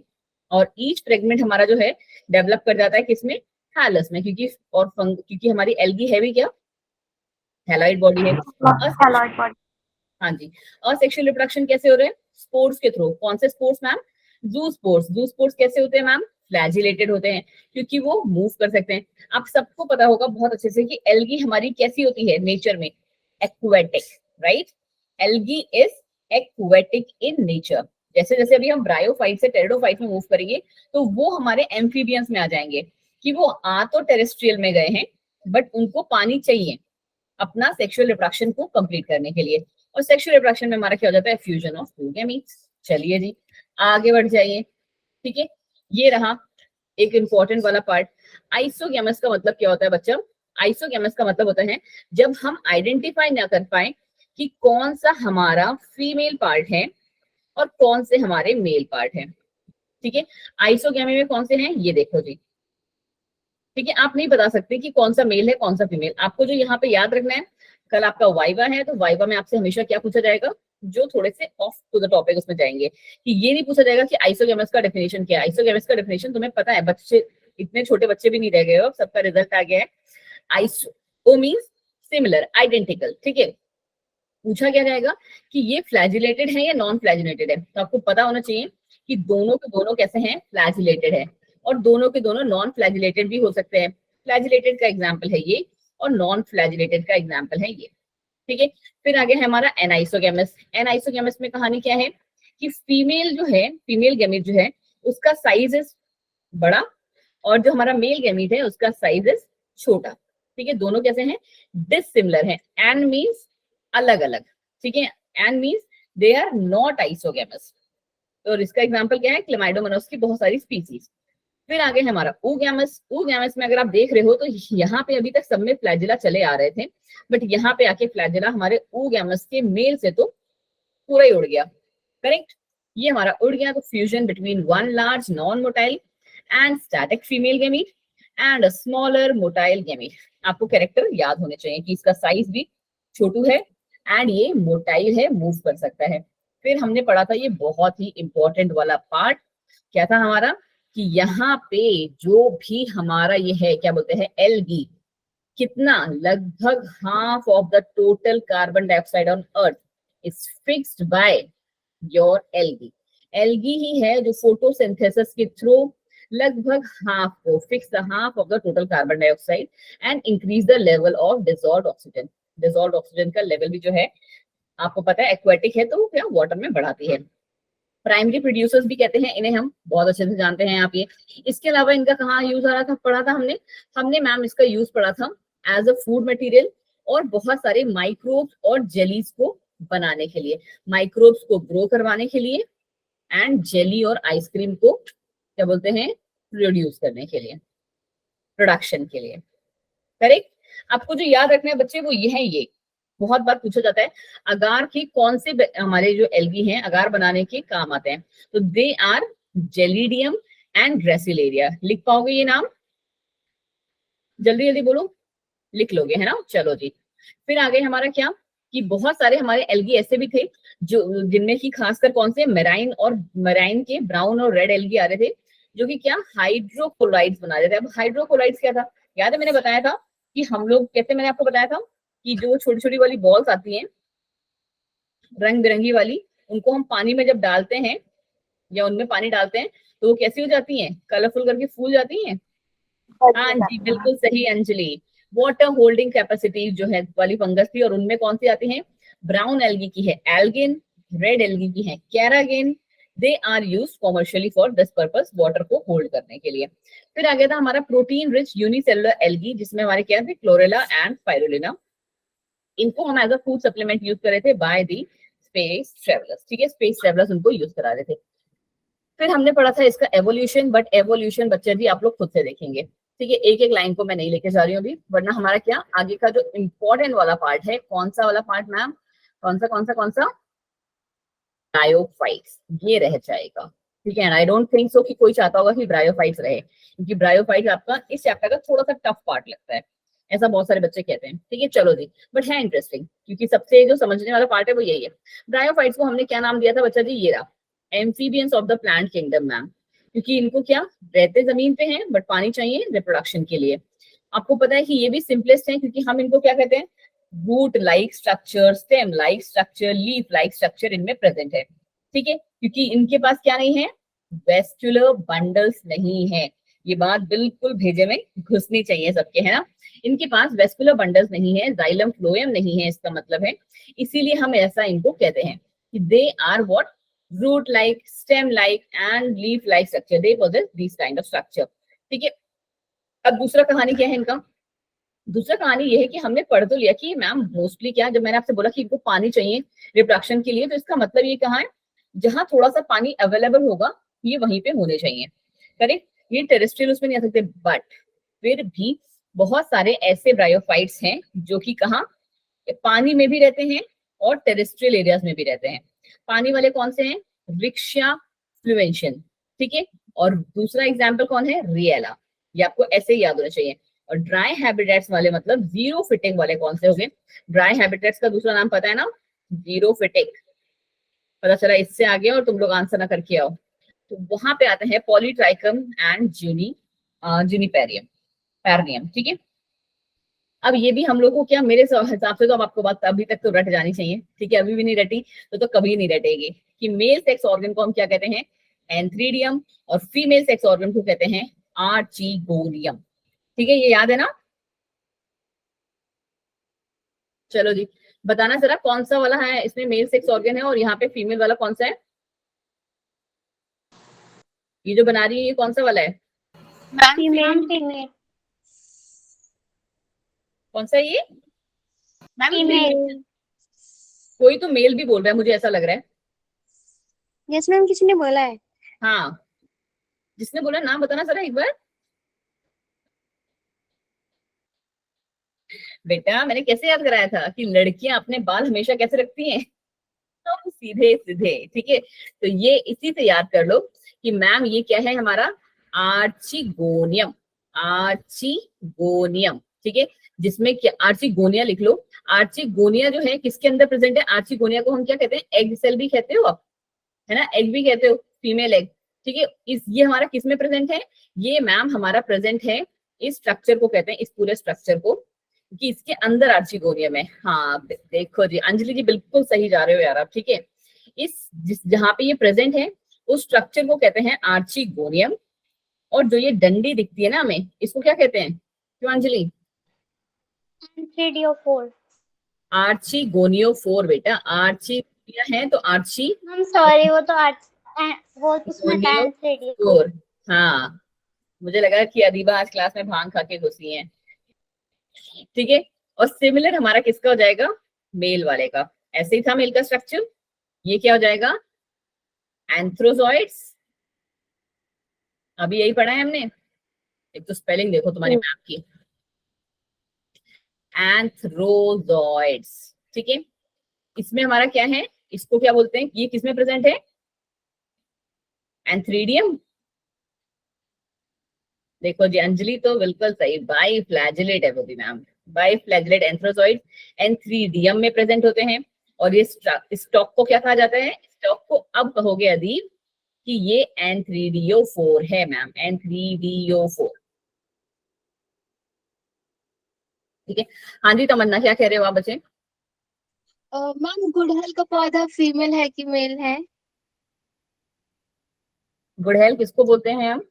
Speaker 1: और ईच फ्रेगमेंट हमारा जो है डेवलप कर जाता है किसमें? थैलस में, क्योंकि हमारी एल्गी है भी क्या? थैलॉइड बॉडी है।
Speaker 2: थैलाइड बॉडी।
Speaker 1: हाँ जी। और सेक्सुअल रिप्रोडक्शन कैसे हो रहे हैं? स्पोर्स के थ्रू। कौन से स्पोर्स मैम? जू स्पोर्स। जू स्पोर्स कैसे होते हैं मैम? फ्लैजिलेटेड होते हैं, क्योंकि वो मूव कर सकते हैं। आप सबको पता होगा बहुत अच्छे से कि एल्गी हमारी कैसी होती है नेचर में? Aquatic, right? Algae is aquatic in nature. जैसे जैसे अभी हम ब्रायोफाइट से टेरिडोफाइट में मूव करेंगे तो वो हमारे एम्फीबियंस में आ जाएंगे, कि वो आ तो टेरेस्ट्रियल में गए हैं बट उनको पानी चाहिए अपना सेक्सुअल रिप्रोडक्शन को कंप्लीट करने के लिए। और सेक्सुअल रिप्रोडक्शन में हमारा क्या हो जाता है? Fusion of to gametes. चलिए जी, आगे बढ़ जाइए। ठीक है, ये रहा एक इंपॉर्टेंट वाला पार्ट। आइसोगैमस का मतलब क्या होता है बच्चा? आइसोगैमस का मतलब होता है जब हम आइडेंटिफाई ना कर पाए कि कौन सा हमारा फीमेल पार्ट है और कौन से हमारे मेल पार्ट है। ठीक है, आइसोगैमी में कौन से हैं ये देखो जी। ठीक है, आप नहीं बता सकते कि कौन सा मेल है कौन सा फीमेल। आपको जो यहाँ पे याद रखना है, कल आपका वाइवा है तो वाइवा में आपसे हमेशा क्या पूछा जाएगा, जो थोड़े से ऑफ टू द टॉपिक उसमें जाएंगे, कि ये नहीं पूछा जाएगा कि आइसोगैमस का डेफिनेशन क्या है। आइसोगैमस का डेफिनेशन तुम्हें पता है, बच्चे इतने छोटे बच्चे भी नहीं रह गए हो, सबका रिजल्ट आ गया है। Iso means similar, identical. ठीक है, पूछा क्या जाएगा कि ये फ्लैजिलेटेड है या नॉन फ्लैजिलेटेड है, तो आपको पता होना चाहिए कि दोनों के दोनों कैसे हैं? फ्लैजिलेटेड है, और दोनों के दोनों नॉन फ्लैजिलेटेड भी हो सकते हैं। फ्लैजिलेटेड का एग्जाम्पल है ये, और नॉन फ्लैजिलेटेड का एग्जाम्पल है ये। ठीक है, फिर आगे है हमारा एनाइसोगैमस। एनाइसोगैमस में कहानी क्या है कि फीमेल जो है, फीमेल गैमीट जो है उसका साइज इज बड़ा, और जो हमारा मेल गैमीट है उसका साइज इज छोटा। ठीक है, दोनों कैसे हैं? डिसिमिलर हैं। एन मीन्स अलग अलग। ठीक है, and means they are not isogamous. और इसका एग्जांपल क्या है? क्लेमाइडोमोनास की बहुत सारी स्पीसीज। फिर आगे है हमारा oogamous। oogamous में अगर आप देख रहे हो तो यहाँ पे अभी तक सब में फ्लैजिला चले आ रहे थे, बट यहाँ पे आके फ्लैजिला हमारे oogamous के मेल से तो पूरा ही उड़ गया। करेक्ट, ये हमारा उड़ गया। तो fusion between one large non motile and static female gamete and a smaller motile gamete. आपको कैरेक्टर याद होने चाहिए कि इसका साइज भी छोटू है एंड ये मोटाइल है, मूव कर सकता है। फिर हमने पढ़ा था ये बहुत ही इंपॉर्टेंट वाला पार्ट, क्या था हमारा, कि यहाँ पे जो भी हमारा ये है क्या बोलते हैं, एल्गी, कितना, लगभग half of the total carbon dioxide on earth is fixed by your algae. Algae ही है जो फोटोसिंथेसिस के थ्रू लगभग हाफ को fix the half of the total carbon dioxide and increase the level of dissolved oxygen. Dissolved oxygen का level भी जो है आपको पता है एक्वेटिक है तो वो क्या वाटर में बढ़ाती है। प्राइमरी प्रोड्यूसर्स भी कहते हैं इन्हें, हम बहुत अच्छे से जानते हैं आप ये। इसके अलावा इनका कहाँ यूज आ रहा था, पढ़ा था हमने हमने मैम इसका यूज पढ़ा था एज अ फूड मटेरियल और बहुत सारे माइक्रोब्स और जेलीज को बनाने के लिए, माइक्रोब्स को ग्रो करवाने के लिए एंड जेली और आइसक्रीम को क्या बोलते हैं, प्रोड्यूस करने के लिए, प्रोडक्शन के लिए। करेक्ट, आपको जो याद रखना है बच्चे वो ये है, ये बहुत बार पूछा जाता है अगार की कौन से हमारे जो एल्गी हैं अगार बनाने के काम आते हैं, तो they are gelidium and gracilaria. लिख पाओगे ये नाम? जल्दी जल्दी बोलो, लिख लोगे है ना? चलो जी। फिर आगे हमारा क्या कि बहुत सारे हमारे एल्गी ऐसे भी थे जो जिनमें कि खासकर कौन से मेराइन और मेराइन के ब्राउन और रेड एल्गी आ रहे थे जो कि क्या हाइड्रोक्लोराइड्स बना रहे थे। अब हाइड्रोक्लोराइड्स क्या था? याद है मैंने बताया था कि हम लोग कैसे, मैंने आपको बताया था कि जो छोटी छोटी वाली बॉल्स आती हैं रंग बिरंगी वाली, उनको हम पानी में जब डालते हैं या उनमें पानी डालते हैं तो वो कैसी हो जाती हैं? कलरफुल करके फूल जाती हैं। हाँ जी, बिल्कुल सही अंजलि। वाटर होल्डिंग कैपेसिटी जो है वाली फंगस थी, और उनमें कौन सी आती है? ब्राउन एल्गी की है एल्गिन, रेड एल्गी की है carrageenan. They are use commercially for this purpose, water को होल्ड करने के लिए। फिर आ गया था हमारा प्रोटीन रिच यूनिसेलुलर एल्गी, जिसमें हमारे क्या थे? Chlorella and spirulina. इनको हम as a food supplement use कर रहे थे बाय दी स्पेस ट्रेवलर्स। ठीक है, स्पेस ट्रेवलर्स उनको यूज करा रहे थे। फिर हमने पढ़ा था इसका एवोल्यूशन, बट एवोल्यूशन बच्चे जी आप लोग खुद से देखेंगे। ठीक है, एक एक लाइन को मैं नहीं लेके जा रही हूँ अभी, वरना हमारा क्या आगे का जो इंपॉर्टेंट वाला पार्ट है, कौन सा वाला पार्ट मैम? कौन सा कौन सा कौन सा? ब्रायोफाइट्स, ये रह जाएगा। ठीक है, आई डोंट थिंक सो कि कोई चाहता होगा कि ब्रायोफाइट्स रहे, क्योंकि ब्रायोफाइट्स आपका इस चैप्टर का थोड़ा सा टफ पार्ट लगता है, ऐसा बहुत सारे बच्चे कहते हैं। ठीक है, चलो जी, बट है इंटरेस्टिंग, क्योंकि सबसे जो समझने वाला पार्ट है वो यही है। ब्रायोफाइट्स को हमने क्या नाम दिया था बच्चा जी? ये रहा, amphibians of the plant kingdom ma'am, क्योंकि इनको क्या रहते जमीन पे हैं बट पानी चाहिए रिप्रोडक्शन के लिए। आपको पता है कि ये भी सिंपलेस्ट है, क्योंकि हम इनको क्या कहते हैं? Root like structure, stem like structure, leaf like structure इनमें प्रेजेंट है। ठीक है, क्योंकि इनके पास क्या नहीं है? वेस्कुलर बंडल्स नहीं है। ये बात बिल्कुल भेजे में घुसनी चाहिए सबके, है ना? इनके पास वेस्कुलर बंडल्स नहीं है, जाइलम फ्लोएम नहीं है, इसका मतलब है, इसीलिए हम ऐसा इनको कहते हैं कि they are what? Root like, stem like and leaf like structure, they possess this kind of structure. ठीक है, अब दूसरा कहानी क्या है इनका? दूसरा कहानी ये है कि हमने पढ़ तो लिया कि मैम मोस्टली क्या, जब मैंने आपसे बोला कि इनको पानी चाहिए रिप्रोडक्शन के लिए, तो इसका मतलब ये कहाँ है? जहां थोड़ा सा पानी अवेलेबल होगा ये वहीं पे होने चाहिए। करेक्ट, ये टेरेस्ट्रियल उसमें नहीं आ सकते, बट फिर भी बहुत सारे ऐसे ब्रायोफाइट्स हैं जो कि कहाँ पानी में भी रहते हैं और टेरेस्ट्रियल एरियाज में भी रहते हैं। पानी वाले कौन से हैं? रिक्शा फ्लुएंशियन। ठीक है, और दूसरा एग्जाम्पल कौन है? रिएला। ये आपको ऐसे ही याद होना चाहिए। और ड्राई हैबिटेट्स वाले मतलब जीरो फिटिंग वाले कौन से हो गए? ड्राई हैबिटेट्स का दूसरा नाम पता है ना? Zero fitting. पता चला इससे आगे और तुम लोग आंसर ना करके आओ। तो वहां पे आते हैं पॉलीट्राइकम एंड जूनिपेरियम पैरनियम। ठीक है, अब ये भी हम लोग को क्या, मेरे हिसाब से तो अब आपको बात अभी तक तो रट जानी चाहिए। ठीक है, अभी भी नहीं रटी तो कभी नहीं रटेगी कि मेल सेक्स ऑर्गन को हम क्या कहते हैं? एंथ्रीडियम, और फीमेल सेक्स ऑर्गन को कहते हैं आर्चिगोनियम। ठीक है, ये याद है ना? चलो जी, बताना जरा कौन सा वाला है इसमें मेल सेक्स ऑर्गन है और यहाँ पे फीमेल वाला कौन सा है? ये जो बना रही है ये कौन सा वाला है?
Speaker 2: फीमेल
Speaker 1: कौन सा है ये?
Speaker 2: फीमेल।
Speaker 1: कोई तो मेल भी बोल रहा है, मुझे ऐसा लग रहा है।
Speaker 2: यस मैम, किसी ने बोला है।
Speaker 1: हाँ, जिसने बोला नाम बताना जरा एक बार। बेटा मैंने कैसे याद कराया था कि लड़कियां अपने बाल हमेशा कैसे रखती हैं? तो सीधे सीधे। ठीक है, तो ये इसी से याद कर लो कि मैम ये क्या है हमारा? आर्चिगोनियम। आर्चिगोनियम। ठीक है, जिसमें क्या आर्चिगोनिया लिख लो। आर्चिगोनिया जो है किसके अंदर प्रेजेंट है? आर्चिगोनिया को हम क्या कहते हैं? एग सेल भी कहते हो आप, है ना? एग भी कहते हो, फीमेल एग। ठीक है, ये हमारा किस में प्रेजेंट है? ये मैम हमारा प्रेजेंट है, इस स्ट्रक्चर को कहते हैं, इस पूरे स्ट्रक्चर को, कि इसके अंदर आर्चिगोनियम है। हाँ देखो जी अंजलि जी, बिल्कुल सही जा रहे हो यार आप। ठीक है, इस जहां पे ये प्रेजेंट है उस स्ट्रक्चर को कहते हैं आर्चिगोनियम। और जो ये डंडी दिखती है ना हमें, इसको क्या कहते हैं? क्यों अंजलि?
Speaker 2: एंथ्रीडियोफोर।
Speaker 1: आर्चिगोनियोफोर बेटा, आर्चिगोनिया है तो आर्ची
Speaker 2: हम सॉरी, वो तो वो उसमें था एंथ्रीडियो।
Speaker 1: गोनियोफोर। हाँ, मुझे लगा कि अदीबा आज क्लास में भांग खा के घुसी है। ठीक है, और सिमिलर हमारा किसका हो जाएगा? मेल वाले का। ऐसे ही था मेल का स्ट्रक्चर। ये क्या हो जाएगा? एंथ्रोजॉइड्स। अभी यही पढ़ा है हमने। एक तो स्पेलिंग देखो तुम्हारी मैप की, एंथ्रोजॉइड्स। ठीक है, इसमें हमारा क्या है? इसको क्या बोलते हैं? ये किसमें प्रेजेंट है? एंथ्रीडियम देखो जी अंजलि तो बिल्कुल सही, बाई फ्लैजिलेट है बोली ma'am. By flagellate antherozoid antheridium में प्रेजेंट होते हैं। और ये स्टॉक को क्या कहा जाता है? स्टॉक को अब कहोगे अदीब कि ये एंथ्रीडियो4 है मैम, एंथ्रीडियो4। ठीक है। हाँ जी तमन्ना क्या कह रहे हो आप बच्चे?
Speaker 2: मैम गुड़हल का पौधा फीमेल है कि मेल है?
Speaker 1: गुड़हल किसको बोलते हैं हम?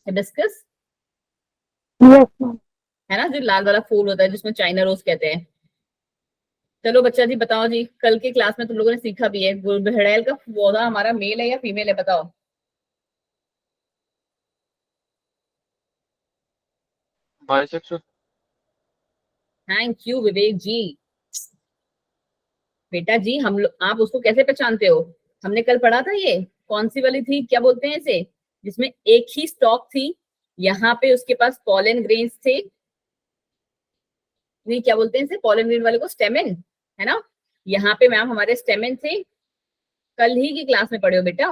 Speaker 1: Hibiscus
Speaker 2: yes ma'am.
Speaker 1: है ना, जो लाल वाला फूल होता है जिसमें चाइना रोज कहते हैं। चलो बच्चा जी बताओ जी, कल के क्लास में तुम लोगों ने सीखा भी है, गुड़हल का पौधा हमारा मेल है या फीमेल है बताओ?
Speaker 3: बाइसेक्सुअल।
Speaker 1: थैंक यू विवेक जी। बेटा जी हम लोग, आप उसको कैसे पहचानते हो? हमने कल पढ़ा था ये, कौन सी वाली थी, क्या बोलते हैं इसे, जिसमें एक ही स्टॉक थी, यहाँ पे उसके पास पॉलन ग्रेन्स थे। नहीं क्या बोलते हैं इसे, पॉलन ग्रेन वाले को स्टेमेन, है ना। यहाँ पे मैम हमारे स्टेमेन थे, कल ही की क्लास में पढ़े हो बेटा।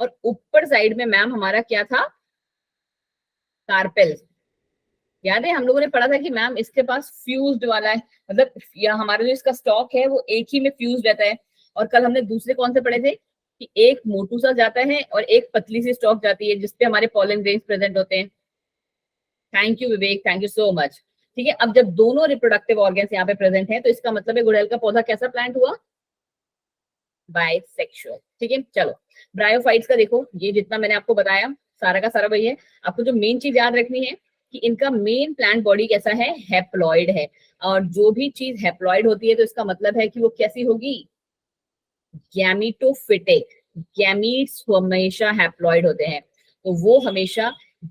Speaker 1: और ऊपर साइड में मैम हमारा क्या था? कार्पेल। याद है हम लोगों ने पढ़ा था कि मैम इसके पास फ्यूज्ड वाला है, मतलब या हमारा जो इसका स्टॉक है वो एक ही में फ्यूज रहता है। और कल हमने दूसरे कौन से पढ़े थे कि एक मोटू सा जाता है और एक पतली सी स्टॉक जाती है जिसपे हमारे पॉलन ग्रेन्स प्रेजेंट होते हैं। Thank you Vivek, thank you so much. ठीक है, अब जब दोनों रिप्रोडक्टिव ऑर्गन्स यहाँ पे प्रेजेंट हैं तो इसका मतलब है गुड़हल का पौधा कैसा प्लांट हुआ? बायसेक्सुअल। ठीक है चलो, ब्रायोफाइट्स का देखो, ये जितना मैंने आपको बताया सारा का सारा वही है। आपको जो मेन चीज याद रखनी है कि इनका मेन प्लांट बॉडी कैसा है? हैप्लॉइड है। और जो भी चीज हैप्लॉइड होती है तो इसका मतलब है कि वो कैसी होगी? गैमीटोफिटिक। गैमीट्स हमेशा हैप्लॉइड होते हैं, तो वो हमेशा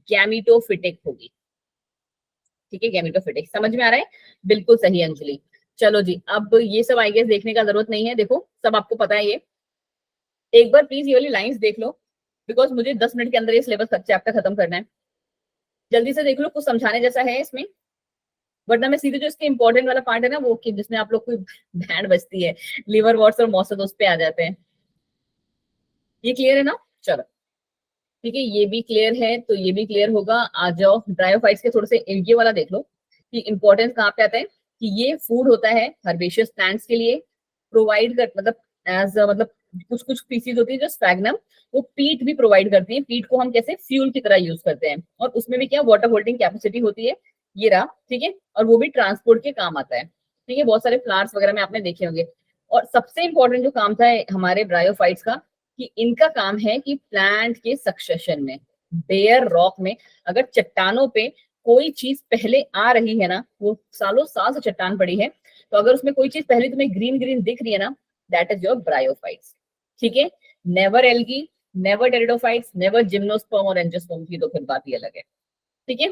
Speaker 1: गैमीटोफिटिक होगी। ठीक है, गैमीटोफिटिक, समझ में आ रहा है? बिल्कुल सही अंजलि। चलो जी, अब ये सब आई गेस देखने का जरूरत नहीं है, देखो सब आपको पता है ये। एक बार प्लीज ये वाली लाइंस देख लो, बिकॉज मुझे 10 मिनट के अंदर ये सिलेबस चैप्टर खत्म करना है। जल्दी से देख लो, कुछ समझाने जैसा है इसमें, वरना मैं सीधे जो इसके इंपॉर्टेंट वाला पार्ट है ना वो कि जिसमें आप लोग को बैंड बजती है, लिवर वॉट्स और मॉसस, उस पे आ जाते हैं। ये क्लियर है ना? चलो ठीक है, ये भी क्लियर है तो ये भी क्लियर होगा। आ जाओ ब्रायोफाइट्स के थोड़े से ये वाला देख लो कि इंपॉर्टेंस कहाँ पे आता है। कि ये फूड होता है हर्बेशियस प्लांट्स के लिए, प्रोवाइड कर मतलब एज मतलब कुछ कुछ स्पीसीज होती है जो स्पैग्नम, वो पीट भी प्रोवाइड करती है। पीट को हम कैसे फ्यूल की तरह यूज करते हैं, और उसमें भी क्या वाटर होल्डिंग कैपेसिटी होती है, ये रहा। ठीक है, और वो भी ट्रांसपोर्ट के काम आता है। ठीक है, बहुत सारे फ्लावर्स वगैरह में आपने देखे होंगे। और सबसे इंपॉर्टेंट जो काम था हमारे ब्रायोफाइट्स का, कि इनका काम है कि प्लांट के सक्सेशन में, बेयर रॉक में, अगर चट्टानों पे कोई चीज पहले आ रही है ना, वो सालों साल से चट्टान पड़ी है, तो अगर उसमें कोई चीज पहले तुम्हें ग्रीन ग्रीन दिख रही है ना, दैट इज योर ब्रायोफाइट्स। ठीक है, never algae, never pteridophytes, never gymnosperm और एंजियोस्पर्म की तो फिर बात ही अलग है। ठीक है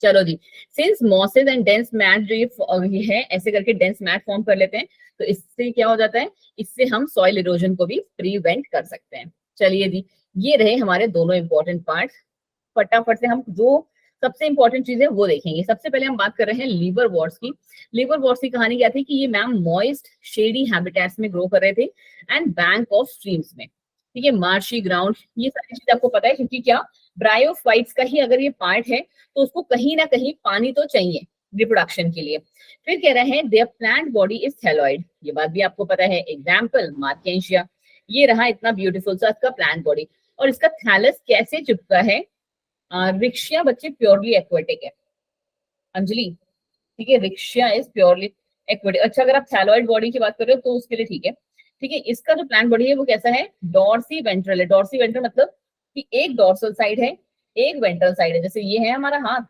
Speaker 1: चलो जी, since mosses and dense mat जो ये है ऐसे करके डेंस मैट फॉर्म कर लेते हैं, तो इससे क्या हो जाता है, इससे हम सॉइल इरोजन को भी प्रिवेंट कर सकते हैं। चलिए जी, ये रहे हमारे दोनों इंपॉर्टेंट पार्ट। फटाफट से हम जो सबसे इंपॉर्टेंट चीज है वो देखेंगे। सबसे पहले हम बात कर रहे हैं लीवर वॉर्ट्स की। लीवर वॉर्ट्स की कहानी क्या थी कि ये मैम मॉइस्ट शेडी हैबिटेट्स में ग्रो कर रहे थे एंड बैंक ऑफ स्ट्रीम्स में। ठीक है, मार्शी ग्राउंड, ये सारी चीज आपको पता है, क्योंकि क्या, ब्रायोफाइट्स का ही अगर ये पार्ट है तो उसको कहीं ना कहीं पानी तो चाहिए रिप्रोडक्शन के लिए। फिर कह रहे हैं there plant body is thalloid, ये बात भी आपको पता है, एग्जाम्पल मार्केंशिया। ये रहा इतना ब्यूटीफुल सा इसका प्लांट बॉडी। और इसका थैलस कैसे चिपका है? रिक्शिया बच्चे प्योरली एक्वेटिक है अंजलि। ठीक है, रिक्शिया इज प्योरली एक्वेटिक। अच्छा अगर आप थैलॉइड बॉडी की बात कर रहे हो तो उसके लिए ठीक है। ठीक है, इसका जो प्लांट बॉडी है वो कैसा है? डॉर्सी वेंट्रल है। डॉर्सी वेंट्रल मतलब कि एक डॉर्सल साइड है, एक वेंट्रल साइड है। जैसे ये है हमारा हाथ,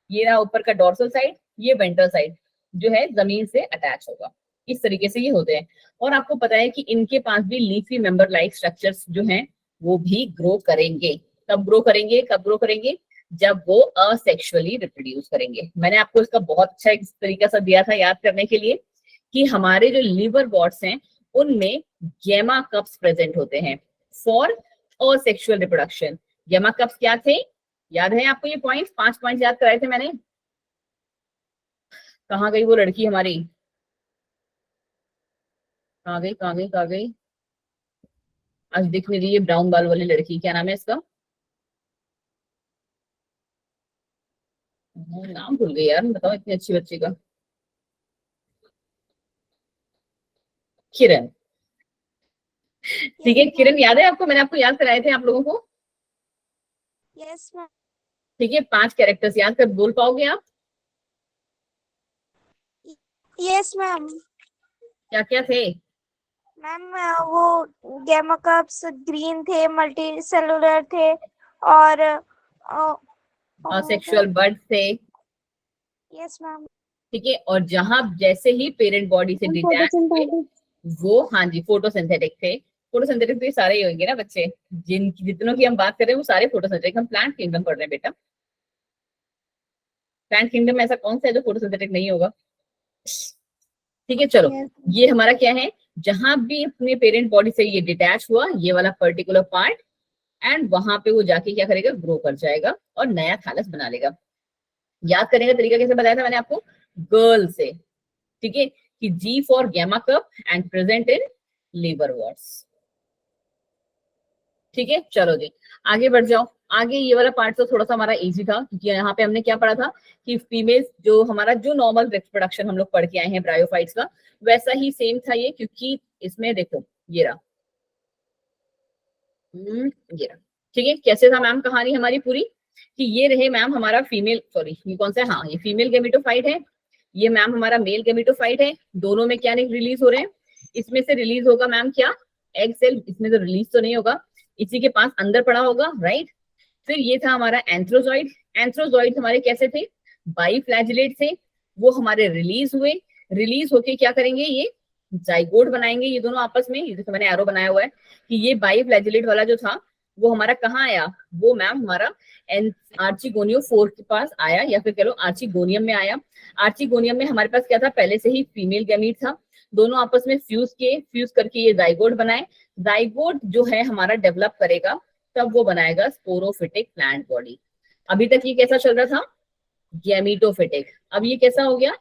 Speaker 1: ये रहा ऊपर का डॉर्सल साइड, ये वेंट्रल साइड जो है जमीन से अटैच होगा। इस तरीके से ये होते हैं। और आपको पता है कि इनके पास भी लीफी मेंबर लाइक स्ट्रक्चर्स जो हैं वो भी ग्रो करेंगे। कब ग्रो करेंगे? कब ग्रो करेंगे? जब वो असेक्सुअली रिप्रोड्यूस करेंगे। मैंने आपको इसका बहुत अच्छा एक तरीका सा दिया था याद करने के लिए, कि हमारे जो लीवर वॉट्स हैं उनमें गेमा कप्स प्रेजेंट होते हैं फॉर असेक्सुअल रिप्रोडक्शन। गेमा कप्स क्या थे? याद है आपको ये पॉइंट्स? 5 पॉइंट्स याद कराए थे मैंने। कहाँ गई वो लड़की हमारी? कहाँ गई कहाँ गई कहाँ गई? आज दिख नहीं रही है, ब्राउन बाल वाली लड़की, क्या नाम है इसका? नाम भूल गई यार, बताओ, इतनी अच्छी बच्ची का। किरण। ठीक है, किरण याद है आपको, मैंने आपको याद कराए थे आप लोगों को।
Speaker 2: Yes ma'am.
Speaker 1: ठीक है, 5 कैरेक्टर्स याद कर बोल पाओगे आप?
Speaker 2: Yes ma'am.
Speaker 1: क्या क्या थे?
Speaker 2: मैम वो गैमा कप्स ग्रीन थे, मल्टी सेलुलर थे, और
Speaker 1: सेक्सुअल बर्ड थे।
Speaker 2: Yes ma'am.
Speaker 1: ठीक है, और जहां जैसे ही पेरेंट बॉडी से डिटैच हुए, वो, हाँ जी, फोटोसिंथेटिक थे। फोटोसिंथेटिक तो ये सारे ही होंगे ना बच्चे, जितनों की हम बात कर रहे हैं वो सारे फोटोसिंथेटिक। हम प्लांट किंगडम पढ़ रहे हैं बेटा। प्लांट किंगडम में ऐसा कौन सा है जो फोटोसिंथेटिक नहीं होगा? ठीक है, चलो।
Speaker 2: Yes.
Speaker 1: ये हमारा क्या है, जहां भी अपने पेरेंट बॉडी से ये डिटैच हुआ, ये वाला पर्टिकुलर पार्ट, एंड वहां पे वो जाके क्या करेगा, ग्रो कर जाएगा और नया थैलस बना लेगा। याद करने का तरीका कैसे बताया था मैंने आपको? गर्ल से। ठीक है, कि जी for gemma cup and present in liverworts. ठीक है, चलो जी, आगे बढ़ जाओ। आगे ये वाला पार्ट तो थोड़ा सा हमारा इजी था, क्योंकि यहाँ पे हमने क्या पढ़ा था कि फीमेल जो हमारा जो नॉर्मल रिप्रोडक्शन हम लोग पढ़ के आए हैं ब्रायोफाइट्स का, वैसा ही सेम था ये, क्योंकि इसमें देखो ये रहा। ये रहा। ठीक है, कैसे था मैम कहानी हमारी पूरी, कि ये रहे मैम हमारा फीमेल, सॉरी ये कौन सा है, हाँ ये फीमेल गेमिटोफाइट है, ये मैम हमारा मेल गेमिटोफाइट है। दोनों में क्या रिलीज हो रहे हैं? इसमें से रिलीज होगा मैम क्या? Egg cell. इसमें तो रिलीज तो नहीं होगा, इसी के पास अंदर पड़ा होगा, राइट। फिर ये था हमारा एंथ्रोजॉइड। एंथ्रोजॉइड हमारे कैसे थे? बाईफ्लैजिलेट थे। वो हमारे रिलीज हुए। रिलीज होके क्या करेंगे, ये जाइगोट बनाएंगे ये दोनों आपस में। ये जैसे मैंने एरो बनाया हुआ है कि ये बाईफ्लैजिलेट वाला जो था वो हमारा कहाँ आया, वो मैम हमारा आर्चिगोनियो 4 के पास आया, या फिर कह लो आर्चिगोनियम में आया। आर्चिगोनियम में हमारे पास क्या था, पहले से ही फीमेल गैमीट था। दोनों आपस में फ्यूज किए, फ्यूज करके ये जाइगोट बनाए। जाइगोट जो है हमारा डेवलप करेगा, तब वो बनाएगा स्पोरोफिटिक प्लांट बॉडी। अभी तक ये कैसा चल रहा था? गैमीटोफिटिक। अब ये कैसा हो गया?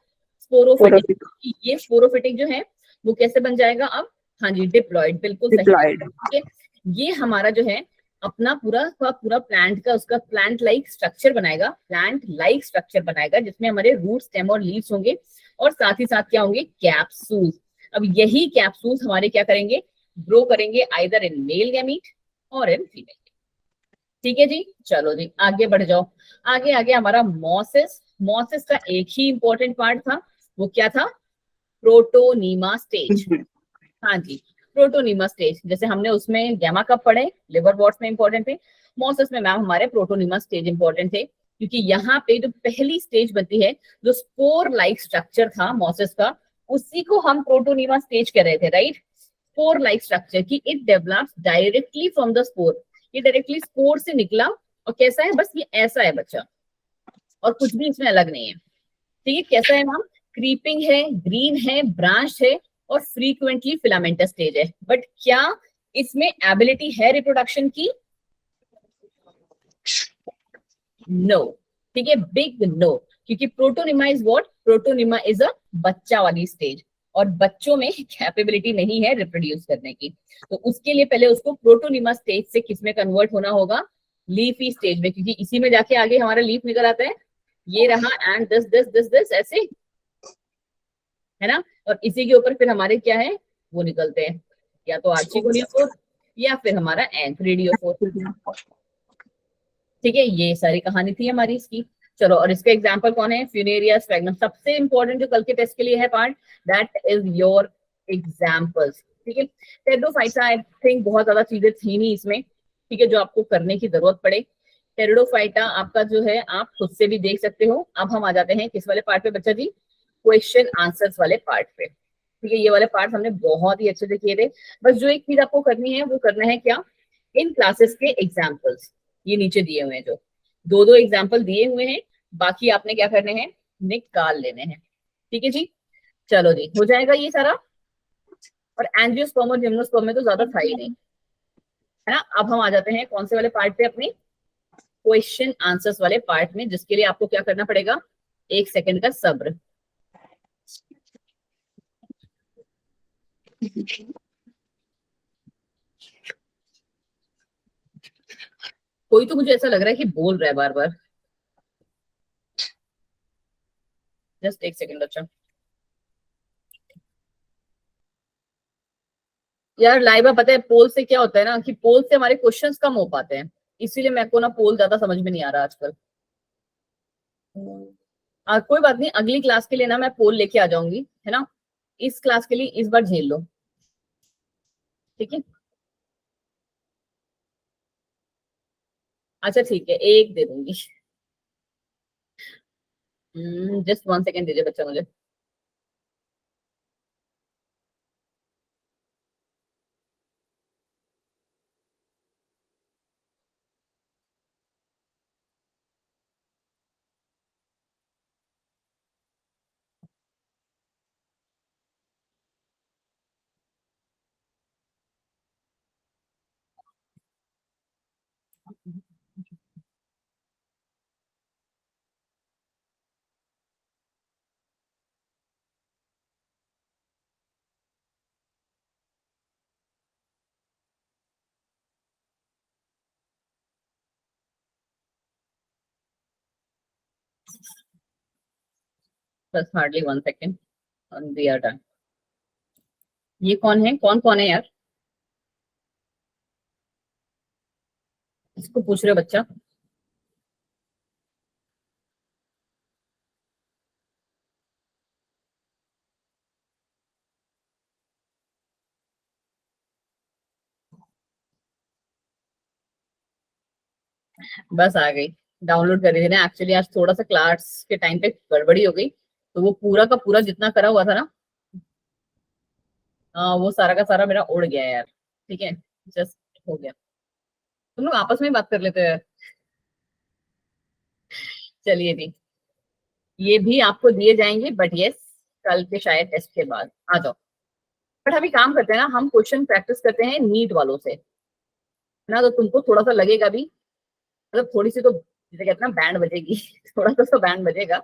Speaker 1: स्पोरोफिटिक। ये स्पोरोफिटिक जो है वो कैसे बन जाएगा अब? हाँ जी, डिप्लॉइड, बिल्कुल सही। ठीक है, ये हमारा जो है अपना पूरा का पूरा प्लांट का उसका प्लांट लाइक स्ट्रक्चर बनाएगा, प्लांट लाइक स्ट्रक्चर बनाएगा, जिसमें हमारे रूट, स्टेम और लीव्स होंगे, और साथ ही साथ क्या होंगे, कैप्सूल्स। अब यही कैप्सूल्स हमारे क्या करेंगे, ग्रो करेंगे आइदर इन मेल गैमीट और इन फीमेल। ठीक है जी, चलो जी आगे बढ़ जाओ। आगे आगे हमारा मोसिस। मोसिस का एक ही इंपॉर्टेंट पार्ट था, वो क्या था? Protonema stage. हाँ जी, प्रोटोनीमा स्टेज। जैसे हमने उसमें गैमा कब पढ़े, लिवर वॉट्स में इंपॉर्टेंट थे, मोसिस में मैम हमारे प्रोटोनीमा स्टेज इंपॉर्टेंट थे, क्योंकि यहाँ पे जो पहली स्टेज बनती है, जो स्पोर लाइक स्ट्रक्चर था मोसिस का, उसी को हम प्रोटोनीमा स्टेज कह रहे थे, राइट। स्पोर लाइक स्ट्रक्चर की it develops directly from the spore. ये डायरेक्टली स्पोर से निकला, और कैसा है, बस ये ऐसा है बच्चा, और कुछ भी इसमें अलग नहीं है। ठीक है, कैसा है मैम? क्रीपिंग है, ग्रीन है, ब्रांच है, और फ्रीक्वेंटली फिलामेंटस स्टेज है। बट क्या इसमें एबिलिटी है रिप्रोडक्शन की? नो। ठीक है, बिग नो। क्योंकि protonema is what? Protonema is a बच्चा वाली स्टेज, और बच्चों में कैपेबिलिटी नहीं है रिप्रोड्यूस करने की। तो उसके लिए पहले उसको प्रोटोनिमा स्टेज से किसमें कन्वर्ट होना होगा? लीफी स्टेज में, क्योंकि इसी में जाके आगे हमारा लीफ निकल आता है। ये रहा, and this this this this ऐसे, है ना। और इसी के ऊपर फिर हमारे क्या है, वो निकलते हैं, या तो आर्चिगोनियोफोर या फिर हमारा एंथ्रेडियोफोर। ठीक है, ये सारी कहानी थी हमारी इसकी। चलो, और इसका एग्जांपल कौन है? Funaria sphagnum. सबसे इंपॉर्टेंट जो कल के टेस्ट के लिए है part, that is your examples. ठीक है, टेरिडोफाइटा आई थिंक बहुत ज्यादा चीजें थी नहीं इसमें, ठीक है, जो आपको करने की जरूरत पड़े। टेरिडोफाइटा आपका जो है आप खुद से भी देख सकते हो। अब हम आ जाते हैं किस वाले पार्ट पे बच्चा जी? क्वेश्चन आंसर्स वाले पार्ट पे। ठीक है, ये वाले पार्ट हमने बहुत ही अच्छे से किए थे। बस जो एक चीज आपको करनी है, वो करना है क्या? इन क्लासेस के एग्जाम्पल्स ये नीचे दिए हुए हैं, जो दो दो एग्जाम्पल दिए हुए हैं, बाकी आपने क्या करने हैं, निकाल लेने हैं। ठीक है जी, चलो जी, हो जाएगा ये सारा। और एंजियोस्पर्म और जिम्नोस्पर्म में तो ज्यादा था ही नहीं, है ना। अब हम आ जाते हैं कौन से वाले पार्ट पे? अपने क्वेश्चन आंसर्स वाले पार्ट में, जिसके लिए आपको क्या करना पड़ेगा? 1 सेकंड का सब्र। कोई तो मुझे ऐसा लग रहा है कि बोल रहा है बार बार। जस्ट एक सेकंड बच्चा। यार लाइबा, पता है पोल से क्या होता है ना कि पोल से हमारे क्वेश्चंस कम हो पाते हैं, इसीलिए मेरे को ना पोल ज्यादा समझ में नहीं आ रहा आजकल। कोई बात नहीं, अगली क्लास के लिए ना मैं पोल लेके आ जाऊंगी, है ना। इस क्लास के लिए इस बार झेल लो, ठीक है। अच्छा ठीक है, एक दे दूंगी। जस्ट 1 सेकेंड दीजिए बच्चा मुझे। बस hardly 1 second, we are done. ये कौन है, कौन कौन है यार, इसको पूछ रहे हो बच्चा। बस आ गई, डाउनलोड कर रही थी ना एक्चुअली, आज थोड़ा सा क्लास के टाइम पे गड़बड़ी हो गई, तो वो पूरा का पूरा जितना करा हुआ था ना, वो सारा का सारा मेरा उड़ गया यार, ठीक है। जस्ट हो गया, तुम लोग आपस में बात कर लेते हैं। चलिए जी, ये भी आपको दिए जाएंगे, बट यस कल के शायद टेस्ट के बाद आ जाओ। बट अभी काम करते हैं ना, हम क्वेश्चन प्रैक्टिस करते हैं नीट वालों से, है ना, तो तुमको थोड़ा सा लगेगा भी, मतलब थोड़ी सी तो जैसे कहते हैं ना बैंड बजेगी, थोड़ा सा तो बैंड बजेगा,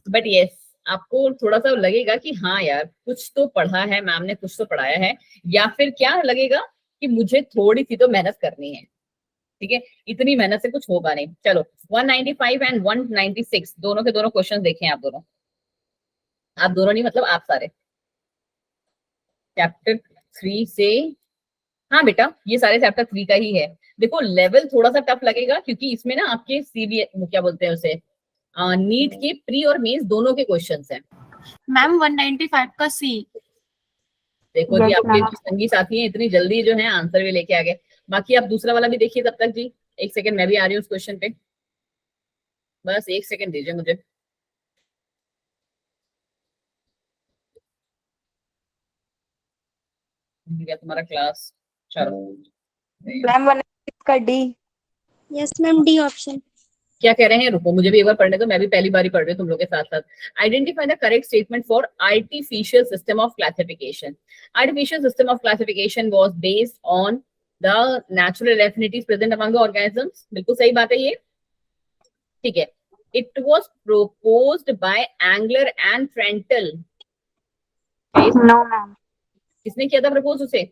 Speaker 1: बट यस आपको थोड़ा सा लगेगा कि हाँ यार कुछ तो पढ़ा है मैम ने, कुछ तो पढ़ाया है, या फिर क्या लगेगा कि मुझे थोड़ी सी तो मेहनत करनी है, ठीक है। इतनी मेहनत से कुछ होगा नहीं। चलो 195 एंड 196 दोनों के दोनों क्वेश्चन देखें आप दोनों, आप दोनों नहीं मतलब आप सारे, चैप्टर 3 से। हाँ बेटा ये सारे चैप्टर 3 का ही है। देखो लेवल थोड़ा सा टफ लगेगा क्योंकि इसमें ना आपके सीबी क्या बोलते हैं उसे, नीट के प्री और मेंस दोनों के क्वेश्चंस हैं।
Speaker 4: मैम 195 का सी।
Speaker 1: देखो जी आपके जो संगी साथी हैं इतनी जल्दी जो है आंसर भी लेके आ गए। बाकी आप दूसरा वाला भी देखिए तब तक जी, एक सेकंड मैं भी आ रही हूँ उस क्वेश्चन पे, बस एक सेकंड दीजिए मुझे। गया तुम्हारा क्लास, चलो
Speaker 2: मैम 196 का D.
Speaker 4: Yes ma'am D option.
Speaker 1: क्या कह रहे हैं, रुको मुझे भी एक बार पढ़ने दो, मैं भी पहली बार ही पढ़ रही हूँ तुम लोग के साथ साथ। Identify the correct statement for artificial system of classification. Artificial system of classification was based on the natural affinities present among the organisms. बिल्कुल सही बात है ये, ठीक है। It was proposed by Engler and Prantl.
Speaker 2: No ma'am,
Speaker 1: किसने किया था प्रपोज उसे,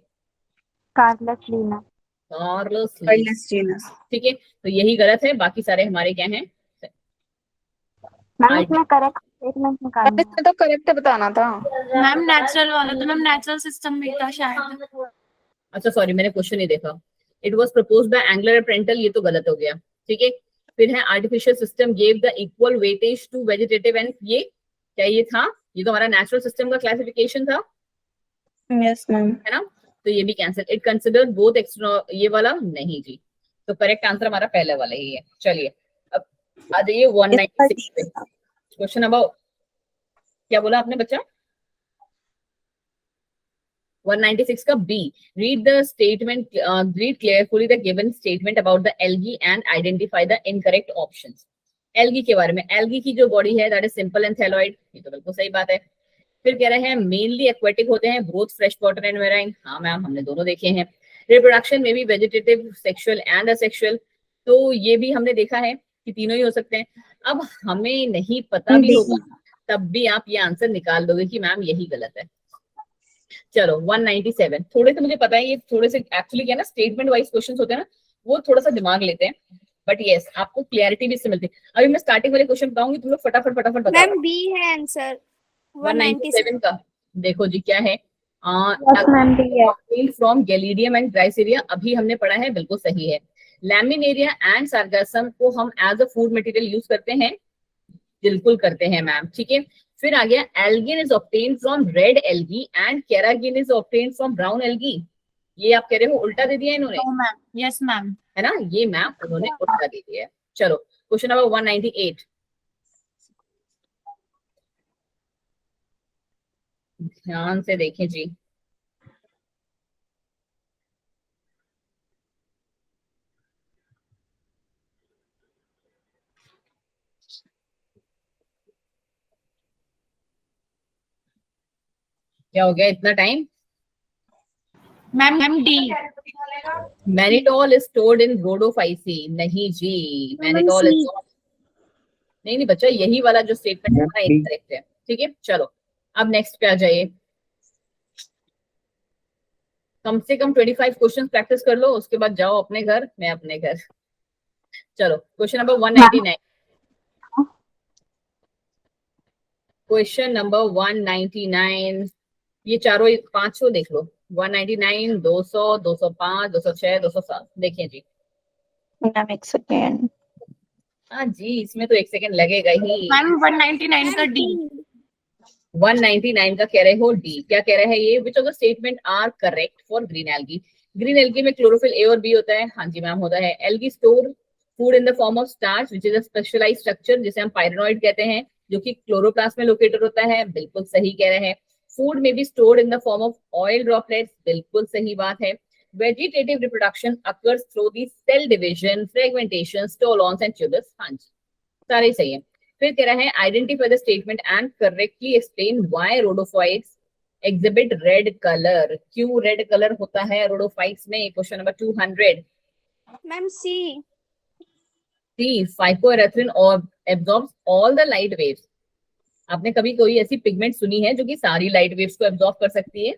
Speaker 2: कार्लस लीना।
Speaker 1: कार्लोस लीना, ठीक है। तो यही गलत है, बाकी सारे हमारे क्या हैं।
Speaker 2: मैम इसमें करेक्ट स्टेटमेंट निकालना है।
Speaker 5: तो करेक्ट बताना था।
Speaker 4: मैम नेचुरल वाला तो मैम नेचुरल सिस्टम में था शायद।
Speaker 1: अच्छा सॉरी मैंने क्वेश्चन नहीं देखा। It was proposed by Engler and Prantl, ये तो गलत हो गया, ठीक है। फिर है artificial system gave the equal weightage to vegetative and, ये क्या ये था, ये तो हमारा नेचुरल सिस्टम का क्लासिफिकेशन था,
Speaker 5: यस मैम।
Speaker 1: है ना। तो ये भी कैंसिल। इट कंसिडर्ड बोथ ये वाला नहीं जी, तो करेक्ट आंसर हमारा पहले वाला ही है। चलिए अब आ जाइए 196 पे, क्वेश्चन अबाउट, क्या बोला आपने बच्चा, 196 का B. Read the statement, read carefully the given statement about the algae and identify the incorrect options. Algae के बारे में, एल्गी की जो बॉडी है that is simple and thalloid, ये तो बिल्कुल सही बात है। फिर कह रहे हैं मेनली एक्वेटिक होते हैं, both fresh water and marine, हाँ मैम हमने दोनों देखे हैं। रिप्रोडक्शन में भी वेजिटेटिव, सेक्सुअल एंड असेक्सुअल, तो ये भी हमने देखा है कि तीनों ही हो सकते हैं। अब हमें नहीं पता भी होगा तब भी आप ये आंसर निकाल दोगे कि मैम यही गलत है। चलो 197, थोड़े से मुझे पता है ये थोड़े से एक्चुअली क्या ना स्टेटमेंट वाइज क्वेश्चंस होते हैं ना, वो थोड़ा सा दिमाग लेते हैं, बट यस आपको क्लियरिटी भी इससे मिलती है। अभी मैं स्टार्टिंग वाले क्वेश्चन बताऊंगी, तुम लोग फटाफट फटाफट बताओ।
Speaker 2: मैम बी है आंसर 197
Speaker 1: 197 का देखो जी क्या है,
Speaker 5: यस मैम भी है।
Speaker 1: फ्रॉम गैलीडियम एंड ड्राइसेरिया अभी हमने पढ़ा है, बिल्कुल सही है। लैमिनेरिया एंड सार्गासम को हम as a food material use करते हैं, बिल्कुल करते हैं मैम, ठीक है। फिर आ गया algin is obtain from red algae and carrageenan is obtain from brown algae. ये आप कह रहे हो उल्टा दे दिया इन्होंने,
Speaker 4: नो मैम, यस मैम।
Speaker 1: है ना, ये मैम उन्होंने उल्टा दे दिया है। चलो क्वेश्चन नंबर 198, ध्यान से देखें जी। क्या हो गया इतना time?
Speaker 4: Ma'am D.
Speaker 1: Mannitol is stored in Rhodophyceae, नहीं जी, मैनिटोल इज नहीं नहीं बच्चा, यही वाला जो स्टेटमेंट है ना इनकरेक्ट है, ठीक है। चलो अब नेक्स्ट पे आ जाइए, कम से कम 25 क्वेश्चन प्रैक्टिस कर लो, उसके बाद जाओ अपने घर, मैं अपने घर। चलो क्वेश्चन नंबर 199, क्वेश्चन नंबर 199, ये चारों पांचों देख लो, 199, 200, 205, 206, 207, देखिए जी।
Speaker 5: मैम एक सेकेंड।
Speaker 1: हाँ जी, इसमें तो एक सेकंड लगेगा ही।
Speaker 4: मैम 199 का डी।
Speaker 1: 199 का कह रहे हो डी, क्या कह रहे हैं ये, which of the statement are correct for green algae. Green algae में क्लोरोफिल ए और बी होता है, हाँ जी मैम होता है। Algae store food in the form of starch which is a specialised structure, जिसे हम पायरेनॉइड कहते हैं, जो कि क्लोरोप्लास्ट में लोकेटेड होता है, बिल्कुल सही कह रहे हैं। फूड में be stored in the form of oil droplets, बिल्कुल सही बात है। Vegetative reproduction occurs through the cell division, fragmentation, stolons and tubers, हाँ जी सारे सही है। फिर कह रहा है identify the statement and correctly explain why rhodophytes exhibit red colour, क्यों रेड कलर होता है रोडोफाइट्स में। Question number 200,
Speaker 2: ma'am C
Speaker 1: phycoerythrin और absorbs all the light waves. आपने कभी कोई ऐसी पिगमेंट सुनी है जो कि सारी लाइट वेव्स को एब्जॉर्ब कर सकती है?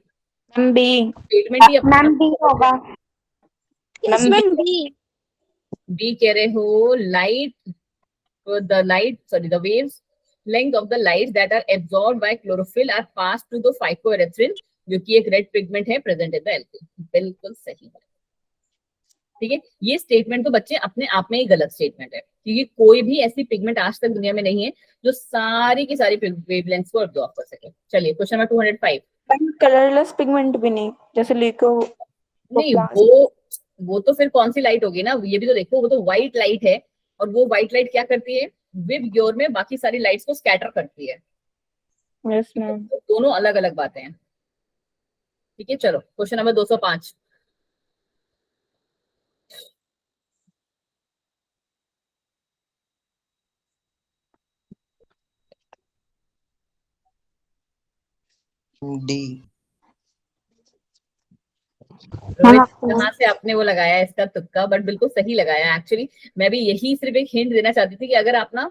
Speaker 5: Ma'am B.
Speaker 1: स्टेटमेंट ही अपने
Speaker 5: मैम बी होगा।
Speaker 2: Yes
Speaker 5: ma'am
Speaker 2: ma'am B
Speaker 1: B कह रहे हो, light the waves length of the light that are absorbed by chlorophyll are passed to the phycoerythrin, जो कि एक रेड पिगमेंट है प्रेजेंट इन द एल्गी, बिल्कुल सही है, ठीक है। ये स्टेटमेंट तो बच्चे अपने आप में ही गलत स्टेटमेंट है, क्योंकि कोई भी ऐसी पिगमेंट आज तक दुनिया में नहीं है जो सारी की सारी वेवलेंथ्स को एब्जॉर्ब कर सके। चलिए क्वेश्चन नंबर 205,
Speaker 5: कलरलेस पिगमेंट भी नहीं, जैसे लिको
Speaker 1: नहीं वो तो फिर कौन सी लाइट होगी ना, ये भी तो देखो, वो तो व्हाइट लाइट है, और वो व्हाइट लाइट क्या करती है, विब ग्योर में बाकी सारी लाइट्स को स्कैटर करती है।
Speaker 5: Yes ma'am.
Speaker 1: तो दोनों अलग अलग बातें हैं, ठीक है। चलो क्वेश्चन नंबर 205,
Speaker 6: डी।
Speaker 1: रोहित कहाँ से आपने वो लगाया इसका तुक्का, बट बिल्कुल सही लगाया एक्चुअली। मैं भी यही सिर्फ एक हिंट देना चाहती थी कि अगर आप ना,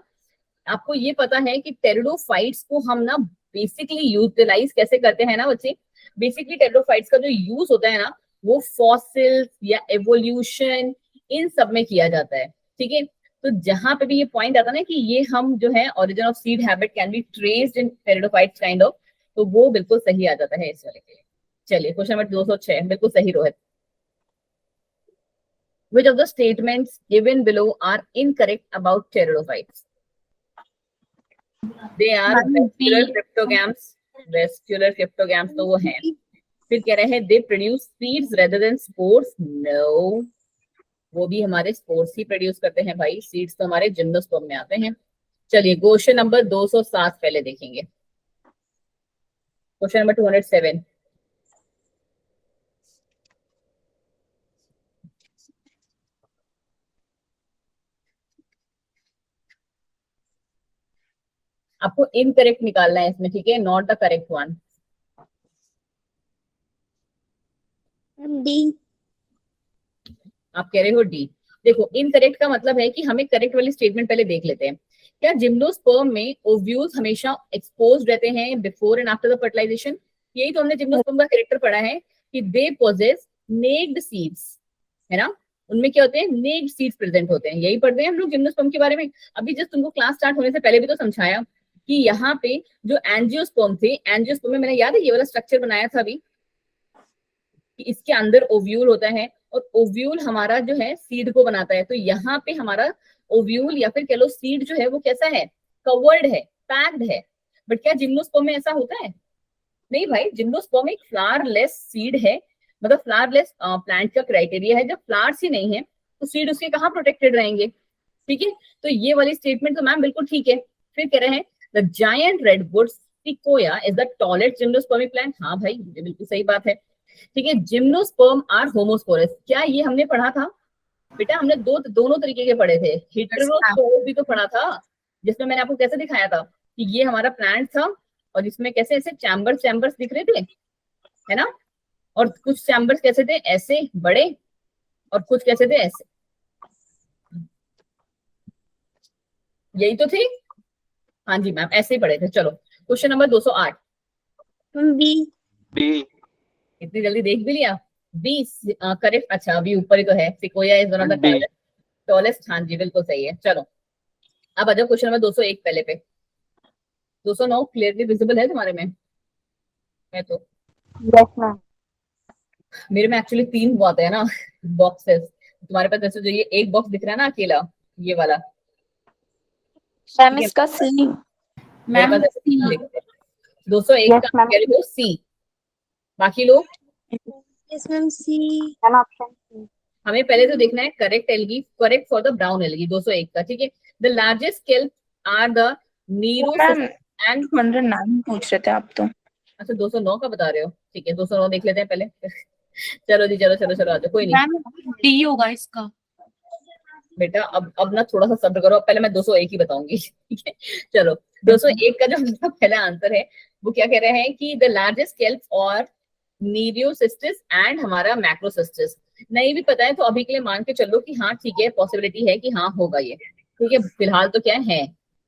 Speaker 1: आपको ये पता है कि टेरिडोफाइट्स को हम ना बेसिकली यूटिलाइज कैसे करते हैं ना बच्चे, बेसिकली टेरिडोफाइट्स का जो यूज होता है ना, वो फॉसिल्स या एवोल्यूशन इन सब में किया जाता है, ठीक है। तो जहां पे भी ये पॉइंट आता है ना कि ये हम जो है origin of seed habit can be traced in pteridophytes kind of, तो वो बिल्कुल सही आ जाता है इस वाले के लिए। चलिए क्वेश्चन नंबर 206, बिल्कुल सही Rohit. Which of the statements given below are incorrect about pteridophytes? They are vascular cryptogams. Vascular cryptogams तो वो हैं। फिर कह रहे हैं they produce seeds rather than spores. No, वो भी हमारे स्पोर्स ही प्रोड्यूस करते हैं भाई, सीड्स तो हमारे जिम्नोस्पर्म में आते हैं। चलिए क्वेश्चन नंबर 207 पहले देखेंगे, क्वेश्चन नंबर 207, आपको इनकरेक्ट निकालना है इसमें, ठीक है, not the correct one.
Speaker 2: D
Speaker 1: आप कह रहे हो डी। देखो इनकरेक्ट का मतलब है कि हमें करेक्ट वाली स्टेटमेंट पहले देख लेते हैं। क्या जिम्नोस्पर्म में ओव्यूल्स हमेशा एक्सपोज्ड रहते हैं before and after the fertilisation? यही तो हमने जिम्नोस्पर्म का कैरेक्टर पढ़ा है कि दे पोजेस नेक्ड सीड्स, है ना। उनमें क्या होते हैं, नेक्ड सीड्स प्रेजेंट होते हैं। यही पढ़ते हैं हम लोग जिम्नोस्पर्म के बारे में। अभी जस्ट तुमको क्लास स्टार्ट होने से पहले भी तो समझाया कि यहाँ पे जो एंजियोस्पर्म थे, एंजियोस्पर्म में मैंने याद है ये वाला स्ट्रक्चर बनाया था अभी कि इसके अंदर ओव्यूल होता है और ओव्यूल हमारा जो है सीड को बनाता है। तो यहाँ पे हमारा ओव्यूल या फिर कह लो सीड जो है वो कैसा है, कवर्ड है, पैक्ड है। बट क्या जिम्नोस्पर्म में ऐसा होता है? नहीं भाई, जिम्नोस्पर्म एक फ्लावरलेस सीड है, मतलब फ्लावरलेस प्लांट का क्राइटेरिया है। जब फ्लावर्स ही नहीं है तो सीड उसके कहाँ प्रोटेक्टेड रहेंगे? ठीक है, तो ये वाली स्टेटमेंट तो मैम बिल्कुल ठीक है। फिर कह रहे हैं the giant redwood sequoia is the tallest gymnospermic plant. हाँ भाई, ये बिल्कुल सही बात है। ठीक है, जिम्नोस्पर्म आर होमोस्पोरस, क्या ये हमने पढ़ा था बेटा? हमने दोनों तरीके के पढ़े थे। हेटेरोस्पोर भी तो पढ़ा था, जिसमें मैंने आपको कैसे दिखाया था कि ये हमारा प्लांट था और इसमें कैसे ऐसे चैम्बर्स दिख रहे थे, है ना? और कुछ चैम्बर्स कैसे थे, ऐसे बड़े, और कुछ कैसे थे, ऐसे। यही तो थे। हाँ जी मैम, ऐसे ही पढ़े थे। चलो क्वेश्चन नंबर 208।
Speaker 2: बी।
Speaker 3: बी।
Speaker 1: इतनी जल्दी देख भी लिया? B correct. अच्छा, अभी ऊपर ही तो है, sequoia is one of the tallest. हाँ जी बिल्कुल सही है। चलो अब आ जाओ क्वेश्चन नंबर 201 पहले पे। 209 क्लियरली विजिबल है तुम्हारे में? मैं तो
Speaker 5: यस मैम।
Speaker 1: मेरे में एक्चुअली 3 वो आते हैं ना बॉक्सेस। तुम्हारे पास जैसे जो ये एक बॉक्स दिख रहा है ना अकेला, ये वाला,
Speaker 5: मैम इसका सी।
Speaker 1: मेरे
Speaker 4: मैम
Speaker 1: पास ऐसे 201
Speaker 5: Yes,
Speaker 1: का
Speaker 5: ma'am.
Speaker 1: कह रही हो सी। बाकी लोग
Speaker 2: yes ma'am C.
Speaker 5: Ma'am option C.
Speaker 1: हमें पहले तो देखना है correct algae, correct for the brown algae 201 का। ठीक है, the largest kelp are the narrow
Speaker 5: ma'am
Speaker 1: and
Speaker 5: 109 पूछ रहे थे आप तो।
Speaker 1: अच्छा 209 का बता रहे हो? ठीक है 209 देख लेते हैं पहले चलो जी, चलो चलो चलो, आ जाओ, कोई नहीं
Speaker 4: मैम डी होगा इसका।
Speaker 1: बेटा। अब ना थोड़ा सा सब्र करो, अब पहले मैं 201 ही बताऊंगी ठीक है, चलो 201 का जो हमारा पहला आंसर है वो क्या कह रहे हैं कि द लार्जेस्ट स्केल्प और नीरियोसिस्टिस एंड हमारा मैक्रोसिस्टिस। नहीं भी पता है तो अभी के लिए मान के चलो कि हाँ ठीक है, पॉसिबिलिटी है कि हाँ होगा ये। ठीक है, फिलहाल तो क्या है,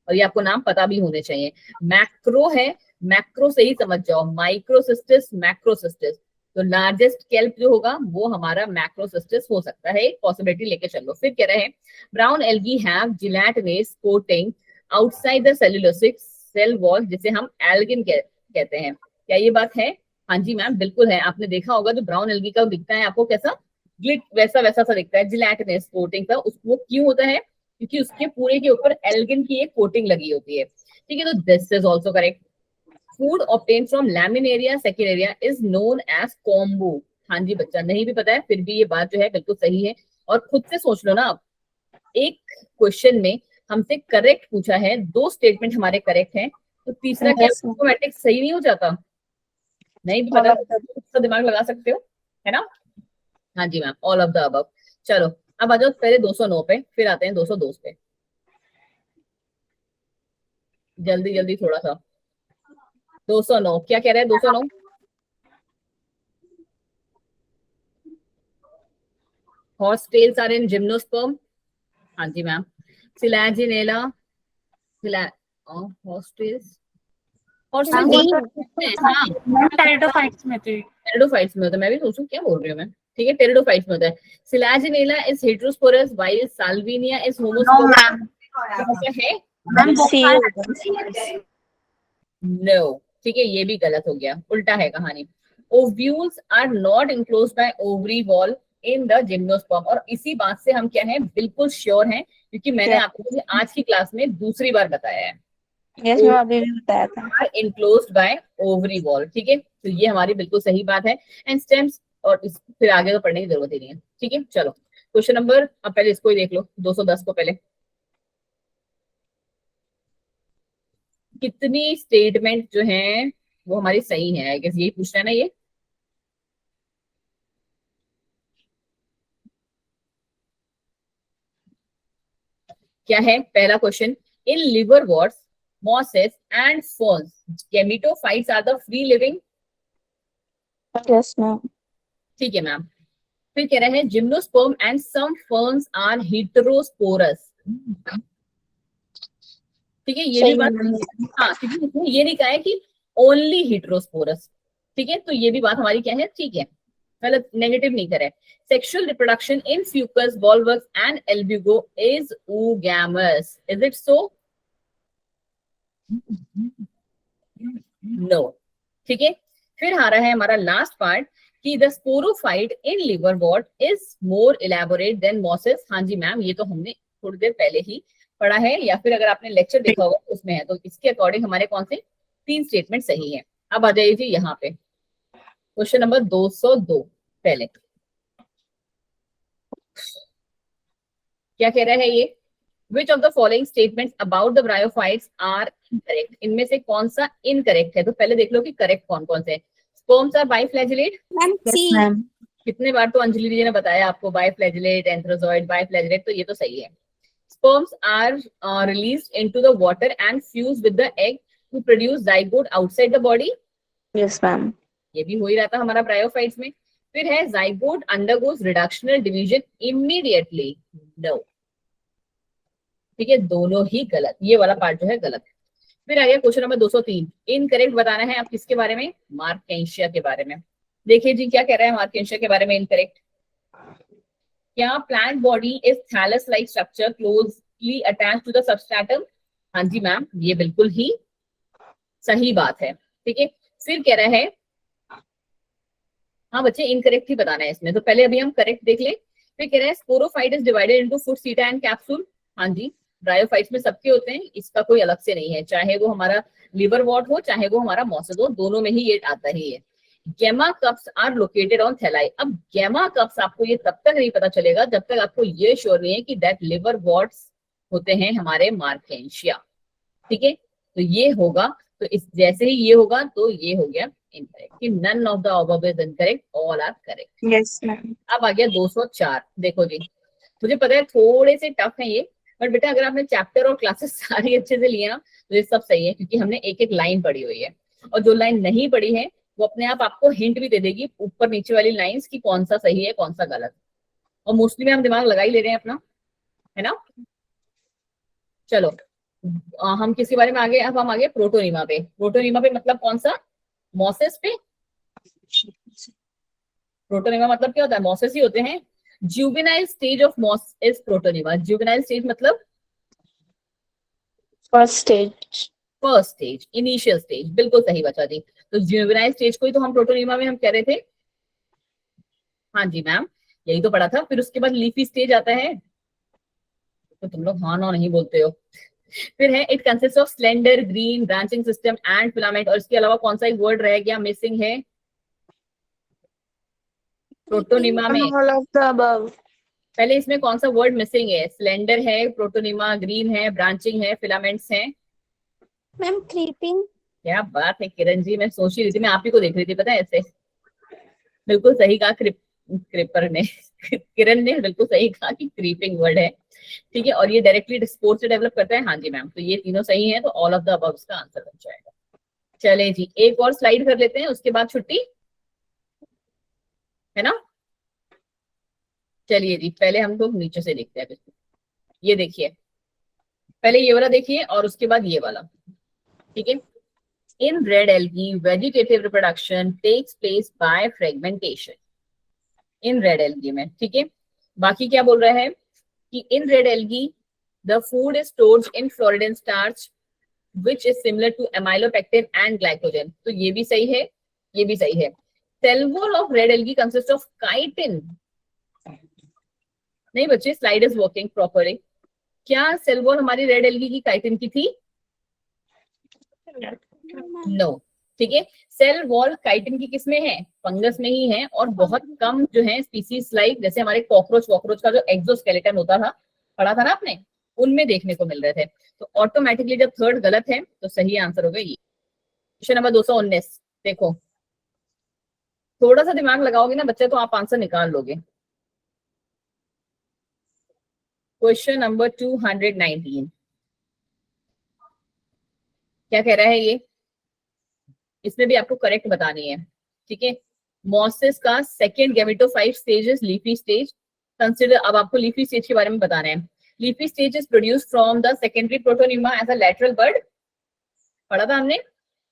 Speaker 1: और ये आपको नाम पता भी होने चाहिए। मैक्रो है, मैक्रो से ही समझ जाओ, माइक्रोसिस्टिस, मैक्रोसिस्टिस। तो लार्जेस्ट स्केल्प जो होगा वो हमारा मैक्रोसिस्टिस हो सकता है, एक पॉसिबिलिटी लेके चलो। फिर कह रहे हैं brown algae have gelatinous coating outside the cellulosic cell wall, जिसे हम एल्गिन कहते हैं। क्या ये बात है? हाँ जी मैम बिल्कुल है। आपने देखा होगा जो ब्राउन एल्गी का दिखता है आपको कैसा, ग्लिट वैसा वैसा सा दिखता है, जिलेटिनस कोटिंग का। वो क्यों होता है? क्योंकि उसके पूरे के ऊपर एल्गिन की एक कोटिंग लगी होती है। ठीक है, तो this is also correct. Food obtain from laminaria saccharina is known as kombu. हाँ जी बच्चा, नहीं भी पता है फिर भी ये बात जो है बिल्कुल सही है। और खुद से सोच लो ना, आप एक क्वेश्चन में हमसे करेक्ट पूछा है, 2 स्टेटमेंट हमारे करेक्ट हैं, तो तीसरा क्या
Speaker 5: Yes, ma'am.
Speaker 1: ऑटोमेटिक सही नहीं हो जाता? नहीं भी पता तो खुद सा दिमाग लगा सकते हो, है ना? हाँ जी ma'am, all of the above. चलो अब आ जाओ पहले 209 पे, फिर आते हैं 202 पे। जल्दी जल्दी थोड़ा सा। 209 क्या कह रहे हैं? 209 horse tails are in gymnosperm. हाँ जी ma'am. Selaginella, horse tails, horse
Speaker 2: हाँ,
Speaker 1: टेल्स। हाँ
Speaker 4: मैम टेरिडोफाइट्स में थे।
Speaker 1: टेरिडोफाइट्स में होता है। मैं भी सोचूं क्या बोल रही हूँ मैं। ठीक है, टेरिडोफाइट्स में होता है। Selaginella is heterosporous while salvinia is
Speaker 4: no
Speaker 1: homosporous.
Speaker 4: Ma'am.
Speaker 1: क्या है?
Speaker 4: मैम
Speaker 5: सी
Speaker 4: बोकाल
Speaker 5: होगा।
Speaker 1: नो, ठीक है, ये भी गलत हो गया, उल्टा है कहानी। Ovules are not enclosed by ovary wall in the gymnosperm. और इसी बात से हम क्या है, बिल्कुल श्योर हैं, क्योंकि मैंने आपको आज की क्लास में दूसरी बार बताया है।
Speaker 5: यस मैम, अभी भी बताया था।
Speaker 1: Are enclosed by ovary wall. ठीक है, तो ये हमारी बिल्कुल सही बात है। एंड स्टेम्स, और फिर आगे तो पढ़ने की जरूरत ही नहीं है। ठीक है, चलो क्वेश्चन नंबर, अब पहले इसको ही देख लो, 210 को पहले। कितनी स्टेटमेंट जो है वो हमारी सही है? आई गेस यही पूछना है ना ये। क्या है पहला question? In liverworts, mosses and ferns, gametophytes are the free living.
Speaker 5: Yes ma'am.
Speaker 1: ठीक है मैम। फिर कह रहे हैं gymnosperm and some ferns are heterosporous. ठीक है, ये भी बात। हाँ, क्योंकि उसने ये नहीं कहा है कि ओनली हेटेरोस्पोरस। ठीक है, तो ये भी बात हमारी क्या है, ठीक है। मतलब नेगेटिव नहीं करे। Sexual reproduction in fucus, volvox and albugo is oogamous, is it so? No. ठीक है, फिर आ रहा है हमारा लास्ट पार्ट कि the sporophyte in liverwort is more elaborate than mosses. हाँ जी मैम, ये तो हमने थोड़ी देर पहले ही पढ़ा है, या फिर अगर आपने लेक्चर देखा होगा उसमें है। तो इसके अकॉर्डिंग हमारे कौन से 3 स्टेटमेंट सही है। अब आ जाइए जी यहाँ पे क्वेश्चन नंबर 202। पहले क्या कह रहा है ये, Which of the following statements about the bryophytes are incorrect? इनमें से कौन सा इनकरेक्ट है? तो पहले देख लो कि करेक्ट कौन कौन से। Sperms are biflagellate.
Speaker 2: Ma'am
Speaker 5: Yes,
Speaker 2: C.
Speaker 5: ma'am.
Speaker 1: कितने बार तो अंजलि जी ने बताया आपको, बाइफ्लैजिलेट, एंथ्रोजॉइड, बाइफ्लैजिलेट, तो ये तो सही है। Sperms are released into the water and fuse with the egg to produce zygote outside the body.
Speaker 5: Yes, ma'am.
Speaker 1: ये भी हो ही रहा था हमारा ब्रायोफाइट्स में। फिर है zygote undergoes reductional division immediately. No. ठीक है, दोनों ही गलत, ये वाला पार्ट जो है गलत है। फिर आ गया क्वेश्चन नंबर 203। इनकरेक्ट बताना है आप किसके बारे में? मार्केंशिया के बारे में। देखिए जी क्या कह रहा है मार्केंशिया के बारे में इनकरेक्ट। क्या plant body is thallus like structure closely attached to the substratum? हाँ जी मैम, ये बिल्कुल ही सही बात है। ठीक है, फिर कह रहा है, हाँ बच्चे इनकरेक्ट ही बताना है इसमें, तो पहले अभी हम करेक्ट देख ले। फिर कह रहा है sporophyte is divided into foot, सीटा एंड कैप्सूल। हाँ जी, ब्रायोफाइट्स में सबके होते हैं, इसका कोई अलग से नहीं है, चाहे वो हमारा लिवरवॉर्ट हो चाहे वो हमारा मॉसेस हो, दोनों में ही ये आता ही है। Gemma cups are located on thalli. अब गैमा कप्स आपको ये तब तक नहीं पता चलेगा जब तक आपको ये श्योर नहीं है कि दैट लिवरवॉर्ट्स होते हैं हमारे मार्केंशिया। ठीक है, तो ये होगा, तो इस जैसे ही ये होगा तो ये हो गया इनकरेक्ट, कि none of the above is incorrect, all are correct.
Speaker 5: Yes, ma'am.
Speaker 1: अब आ गया 204। देखो जी, मुझे पता है थोड़े से टफ है ये, बट बेटा अगर आपने चैप्टर और क्लासेस सारी अच्छे से लिए ना तो ये सब सही है, क्योंकि हमने एक एक लाइन पढ़ी हुई है, और जो लाइन नहीं पढ़ी है वो अपने आप आपको हिंट भी दे देगी ऊपर नीचे वाली लाइंस की कौन सा सही है कौन सा गलत। और मोस्टली में हम दिमाग लगा ही ले रहे हैं अपना, है ना। चलो हम किसके बारे में आगे, अब हम आगे प्रोटोनीमा पे। प्रोटोनीमा पे मतलब कौन सा? मॉसेस पे। प्रोटोनीमा मतलब क्या होता है? मॉसेस ही होते हैं। Juvenile stage of moss is protonema. Juvenile stage मतलब
Speaker 5: First stage.
Speaker 1: First stage, initial stage, बिल्कुल सही बचा जी। तो जुवेनाइल स्टेज को ही तो हम प्रोटोनीमा में हम कह रहे थे। हाँ जी मैम, यही तो पढ़ा था। फिर उसके बाद लीफी स्टेज आता है, तो तुम लोग हाँ ना नहीं बोलते हो। फिर है it consist of slender green branching system and filament. और इसके अलावा कौन सा एक वर्ड रह गया मिसिंग है प्रोटोनीमा में?
Speaker 5: All of the above.
Speaker 1: पहले इसमें कौन सा वर्ड मिसिंग है? स्लेंडर है, प्रोटोनीमा, ग्रीन है, ब्रांचिंग है, फिलामेंट्स हैं।
Speaker 2: Ma'am creeping.
Speaker 1: क्या बात है किरण जी, मैं सोच ही रही थी, मैं आप ही को देख रही थी पता है ऐसे। बिल्कुल सही कहा क्रिपर ने किरण ने बिल्कुल सही कहा कि क्रीपिंग वर्ड है। ठीक है, और ये डायरेक्टली स्पोर्ट से डेवलप करता है। हाँ जी मैम, तो ये तीनों सही है, तो ऑल ऑफ द अबव का आंसर बन जाएगा। चले जी, एक और स्लाइड कर लेते हैं, उसके बाद छुट्टी, है ना। चलिए जी, पहले हम लोग नीचे से देखते हैं। ये देखिए, पहले ये वाला देखिए और उसके बाद ये वाला। ठीक है, in red algae vegetative reproduction takes place by fragmentation. In red algae में, ठीक है। बाकी क्या बोल रहा है कि in red algae the food is stored in floridean starch which is similar to amylopectin and glycogen। तो ये भी सही है, ये भी सही है। Cell wall of red algae consist of chitin. नहीं बच्चे, स्लाइड इज वर्किंग प्रॉपरली। क्या सेल वॉल हमारी रेड एल्गी की काइटिन की थी? नो। ठीक है, सेल वॉल काइटिन की किसमें है? फंगस में ही है, और बहुत कम जो है स्पीसीज लाइक जैसे हमारे कॉकरोच वॉकरोच का जो एक्सोस्केलेटन होता था, पढ़ा था ना आपने, उनमें देखने को मिल रहे थे। तो ऑटोमेटिकली जब थर्ड गलत है तो सही आंसर होगा ये। क्वेश्चन नंबर 219 देखो, थोड़ा सा दिमाग लगाओगे ना बच्चे तो आप आंसर निकाल लोगे। क्वेश्चन नंबर 219 क्या कह रहा है ये? इसमें भी आपको करेक्ट बतानी है। ठीक है, मॉसेस का second gametophyte stage is leafy stage. Consider, अब आपको लीफी स्टेज के बारे में बताना है। Leafy stage is produced from the secondary protonema as a lateral bud, पढ़ा था हमने।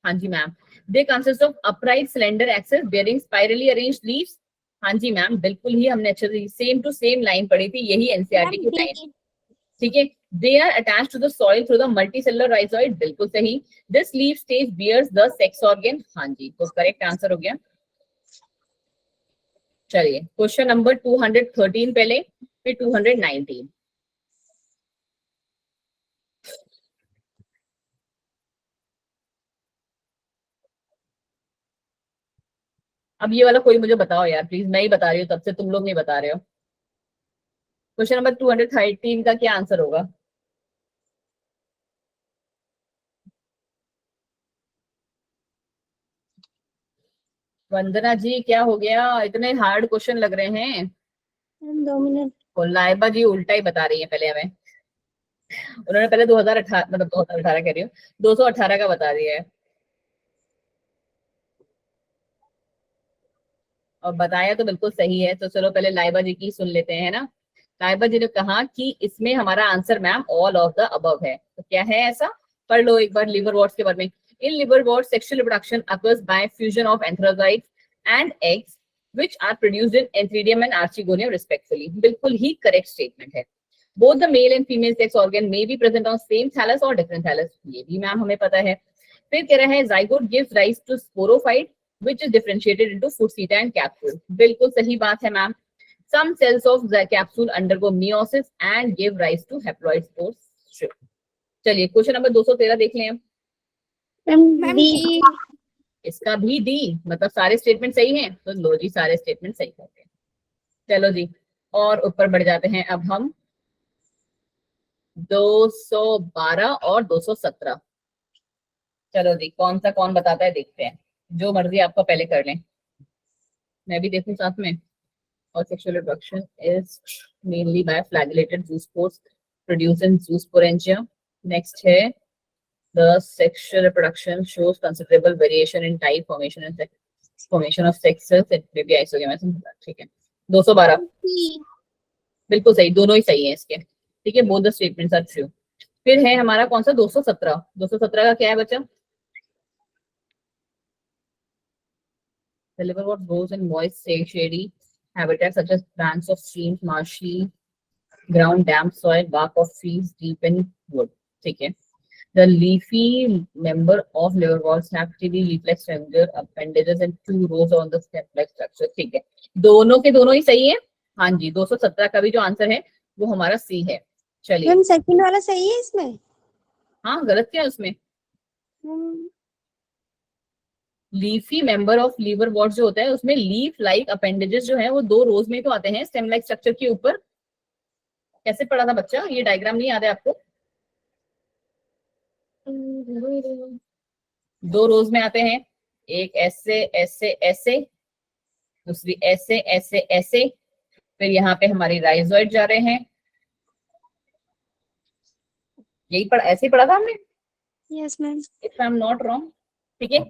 Speaker 1: हाँ जी ma'am. They consist of upright cylinder axes bearing spirally arranged leaves. हाँ जी मैम, बिल्कुल ही हमने अच्छे से सेम टू सेम लाइन पढ़ी थी, यही एनसीईआरटी की लाइन, ठीक है। They are attached to the soil through the multicellular rhizoid, बिल्कुल सही। This leaf stage bears the sex organ, हाँ जी, तो करेक्ट आंसर हो गया। चलिए क्वेश्चन नंबर 213 पहले, फिर 219। अब ये वाला कोई मुझे बताओ यार प्लीज, मैं ही बता रही हूँ तब से, तुम लोग नहीं बता रहे हो। क्वेश्चन नंबर 213 का क्या आंसर होगा? वंदना जी क्या हो गया, इतने हार्ड क्वेश्चन लग रहे हैं?
Speaker 2: 2 मिनट।
Speaker 1: और लाइबा जी उल्टा ही बता रही है पहले हमें, उन्होंने पहले 2018 मतलब 2018 कह रही हूँ, 218 का बता दिया है, और बताया तो बिल्कुल सही है। तो चलो पहले लाइबा जी की सुन लेते हैं, है ना। लाइबा जी ने कहा कि इसमें हमारा answer ma'am all of the above है, तो क्या है ऐसा, पढ़ लो एक बार लिवर वॉर्ट्स के बारे में। In liverworts sexual reproduction occurs by fusion of antherozoids and eggs which are produced in Entheridium and Archegonium respectively, बिल्कुल ही करेक्ट स्टेटमेंट है। Both the male and female sex organ may be present on same thallus or different thallus, ये भी ma'am हमें पता है। फिर कह रहा है zygote gives rise to sporophyte which is differentiated into foot seta and capsule, बिल्कुल सही बात है ma'am. Some cells of the capsule undergo meiosis and give rise to haploid spores। चलिए क्वेश्चन नंबर 213 देख लें।
Speaker 2: Ma'am D.
Speaker 1: इसका भी D, मतलब सारे स्टेटमेंट सही हैं, तो लो जी सारे स्टेटमेंट सही करते हैं। चलो जी और ऊपर बढ़ जाते हैं अब हम 212 और 217। चलो जी कौन सा कौन बताता है देखते हैं, जो मर्जी आपका पहले कर लें, मैं भी देखूं साथ में। और sexual reproduction is mainly by flagellated zoospores produce in zoosporangia. Next है the sexual reproduction shows considerable variation in type formation and formation of sex cells, it may be isogamous, ठीक है। 212 बिल्कुल सही, दोनों ही सही है इसके, ठीक है, both the statements are true। फिर है हमारा कौन सा 217, 217 का क्या है बच्चा? The liverwort grows in moist shady habitats such as banks of streams, marshy ground, damp soil, bark of trees, deep in wood, ठीक है। The leafy member of liverworts have three leafless triangular appendages and 2 rows on the stem-like structure, ठीक है, दोनों के दोनों ही सही है। हाँ जी 217 का भी जो आंसर है वो हमारा सी है। चलिए
Speaker 2: मैम सेकंड वाला सही है इसमें?
Speaker 1: हाँ गलत क्या है उसमें? लीफी मेंबर ऑफ लिवरवॉर्ट जो होता है उसमें लीफ लाइक अपेंडेजेस जो है वो 2 रोज में तो आते हैं स्टेम लाइक स्ट्रक्चर के ऊपर। कैसे पढ़ा था बच्चा, ये डायग्राम नहीं याद है आपको? 2 रोज में आते हैं, एक ऐसे ऐसे ऐसे, दूसरी ऐसे ऐसे ऐसे, फिर यहाँ पे हमारी राइजोइड जा रहे हैं, यही पढ़ा, ऐसे ही पढ़ा था हमने।
Speaker 2: Yes ma'am.
Speaker 1: If I am not wrong, ठीक है।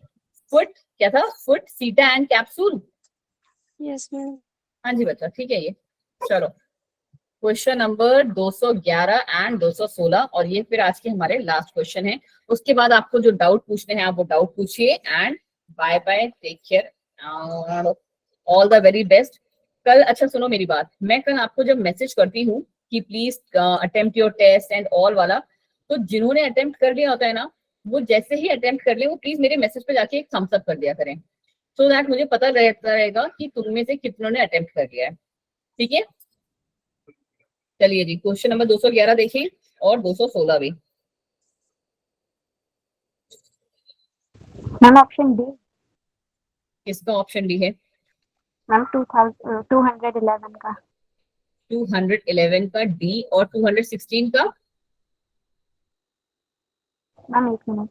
Speaker 1: फुट क्या था, फुट सीटा एंड कैप्सूल।
Speaker 2: Yes ma'am.
Speaker 1: हाँ जी बच्चा ठीक है ये। चलो क्वेश्चन नंबर 211 एंड 216, और ये फिर आज के हमारे लास्ट क्वेश्चन है। उसके बाद आपको जो डाउट पूछने हैं आप वो डाउट पूछिए, and bye bye, take care, all the very best. कल अच्छा सुनो मेरी बात, मैं कल आपको जब मैसेज करती हूँ कि please attempt your test and all वाला, तो जिन्होंने अटेम्प्ट कर लिया होता है ना, वो जैसे ही अटेम्प्ट कर ले वो प्लीज मेरे मैसेज पे जाके एक थम्स अप कर दिया करें, सो दैट मुझे पता रहता रहेगा कि तुम में से कितनों ने अटेम्प्ट कर लिया है, ठीक है। चलिए जी क्वेश्चन नंबर 211 देखें और 216 भी।
Speaker 5: Ma'am option D.
Speaker 1: किसका ऑप्शन डी है?
Speaker 5: मैम 211 का।
Speaker 1: 211 का डी, और 216 का?
Speaker 5: मैम एक मिनट।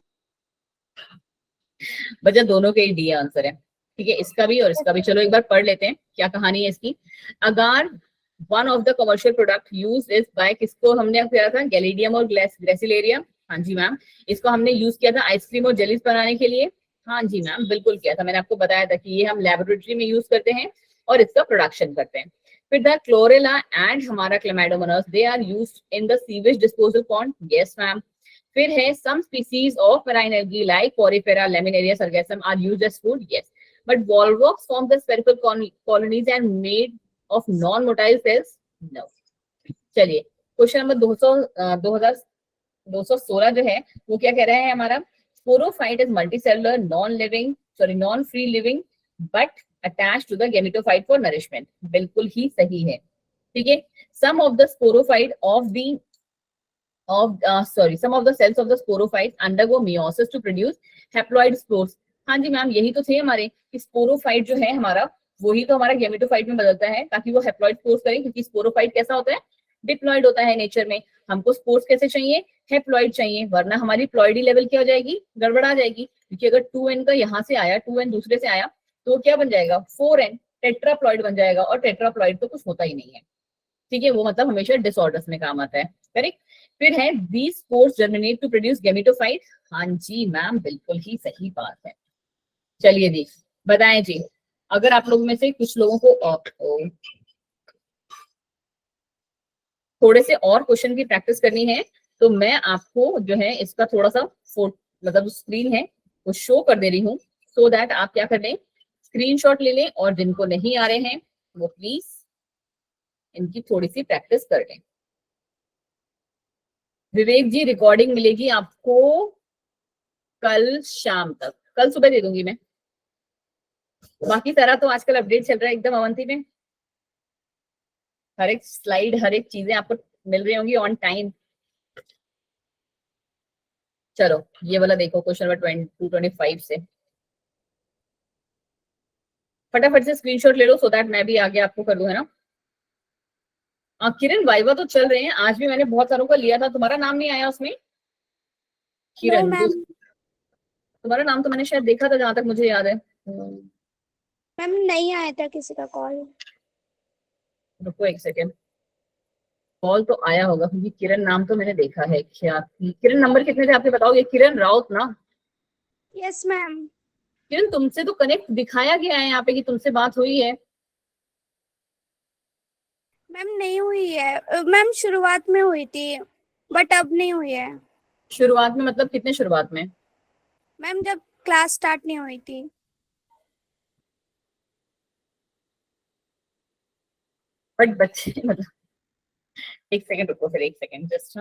Speaker 1: बच्चा दोनों के ही डी आंसर है, ठीक है, इसका भी और इसका भी। चलो एक बार पढ़ लेते हैं क्या कहानी है इसकी। Agar one of the commercial product use is by, किसको हमने किया था, गैलिडियम और ग्रेसिलेरियम। हाँ जी मैम, इसको हमने यूज किया था आइसक्रीम और जेलीज बनाने के लिए। हाँ जी मैम बिल्कुल किया था, मैंने आपको बताया था कि ये हम लेबोरेटरी में यूज करते हैं और इसका प्रोडक्शन करते हैं। फिर द क्लोरेला एंड हमारा chlamydomonas, they are used in the sewage disposal pond. Yes ma'am. फिर है some species of marine algae like porifera, laminaria, sargassum are used as food. Yes. but volvox form the spherical colonies and made of non motile cells? No. चलिए question number 216 जो है वो क्या कह रहा है हमारा, sporophyte is multicellular non free living but attached to the gametophyte for nourishment. बिल्कुल ही सही है, ठीक है। some of the cells of the sporophyte undergo meiosis to produce haploid spores। हाँ जी मैम, यही तो थे हमारे कि स्पोरोफाइट जो है हमारा वही तो हमारा गैमेटोफाइट में बदलता है ताकि वो हैप्लॉइड स्पोर्स करें, क्योंकि स्पोरोफाइट कैसा होता है, डिप्लॉइड होता है नेचर में। हमको स्पोर्स कैसे चाहिए, हैप्लॉइड चाहिए, वरना हमारी प्लॉइडी लेवल क्या हो जाएगी, गड़बड़ा जाएगी। क्योंकि अगर 2n का यहाँ से आया, 2n दूसरे से आया तो क्या बन जाएगा, 4n टेट्राप्लॉइड बन जाएगा, और टेट्राप्लॉइड तो कुछ होता ही नहीं है, ठीक है। वो मतलब हमेशा डिसऑर्डर्स में काम आता है, करेक्ट। फिर है these spores germinate to produce gametophyte। हाँ जी मैम, बिल्कुल ही सही बात है। चलिए जी बताएं जी, अगर आप लोग में से कुछ लोगों को थोड़े से और क्वेश्चन की प्रैक्टिस करनी है तो मैं आपको जो है इसका थोड़ा सा मतलब स्क्रीन है वो शो कर दे रही हूँ, सो दैट आप क्या कर लें, स्क्रीनशॉट ले लें, और जिनको नहीं आ रहे हैं वो प्लीज इनकी थोड़ी सी प्रैक्टिस कर लें। विवेक जी रिकॉर्डिंग मिलेगी आपको कल शाम तक, कल सुबह दे दूंगी मैं। बाकी सारा तो आजकल अपडेट चल रहा है एकदम अवंती में, हर एक स्लाइड हर एक चीजें आपको मिल रही होंगी ऑन टाइम। चलो ये वाला देखो क्वेश्चन नंबर 225 से फटाफट से स्क्रीनशॉट ले लो सो दैट मैं भी आगे आपको कर दूं, है ना। किरण वाइवा तो चल रहे हैं, आज भी मैंने बहुत सारों का लिया था, तुम्हारा नाम नहीं आया उसमें किरण?
Speaker 2: मैम
Speaker 1: तुम्हारा नाम तो मैंने शायद देखा था जहां तक मुझे याद है।
Speaker 2: मैम नहीं आया था किसी का कॉल।
Speaker 1: रुको एक सेकेंड, कॉल तो आया होगा क्योंकि किरण नाम तो मैंने देखा है। क्या किरण नंबर कितने थे आपके बताओगे? किरण राउत ना?
Speaker 2: Yes ma'am.
Speaker 1: किरण तुमसे तो कनेक्ट दिखाया गया है यहाँ पे कि तुमसे बात हुई है।
Speaker 2: मैम नहीं हुई है मैम, शुरुआत में हुई थी बट अब नहीं हुई है।
Speaker 1: शुरुआत में मतलब कितने शुरुआत में?
Speaker 2: मैम जब क्लास स्टार्ट नहीं हुई थी।
Speaker 1: बट बच्चे मतलब एक सेकंड रुको, फिर एक सेकंड जस्ट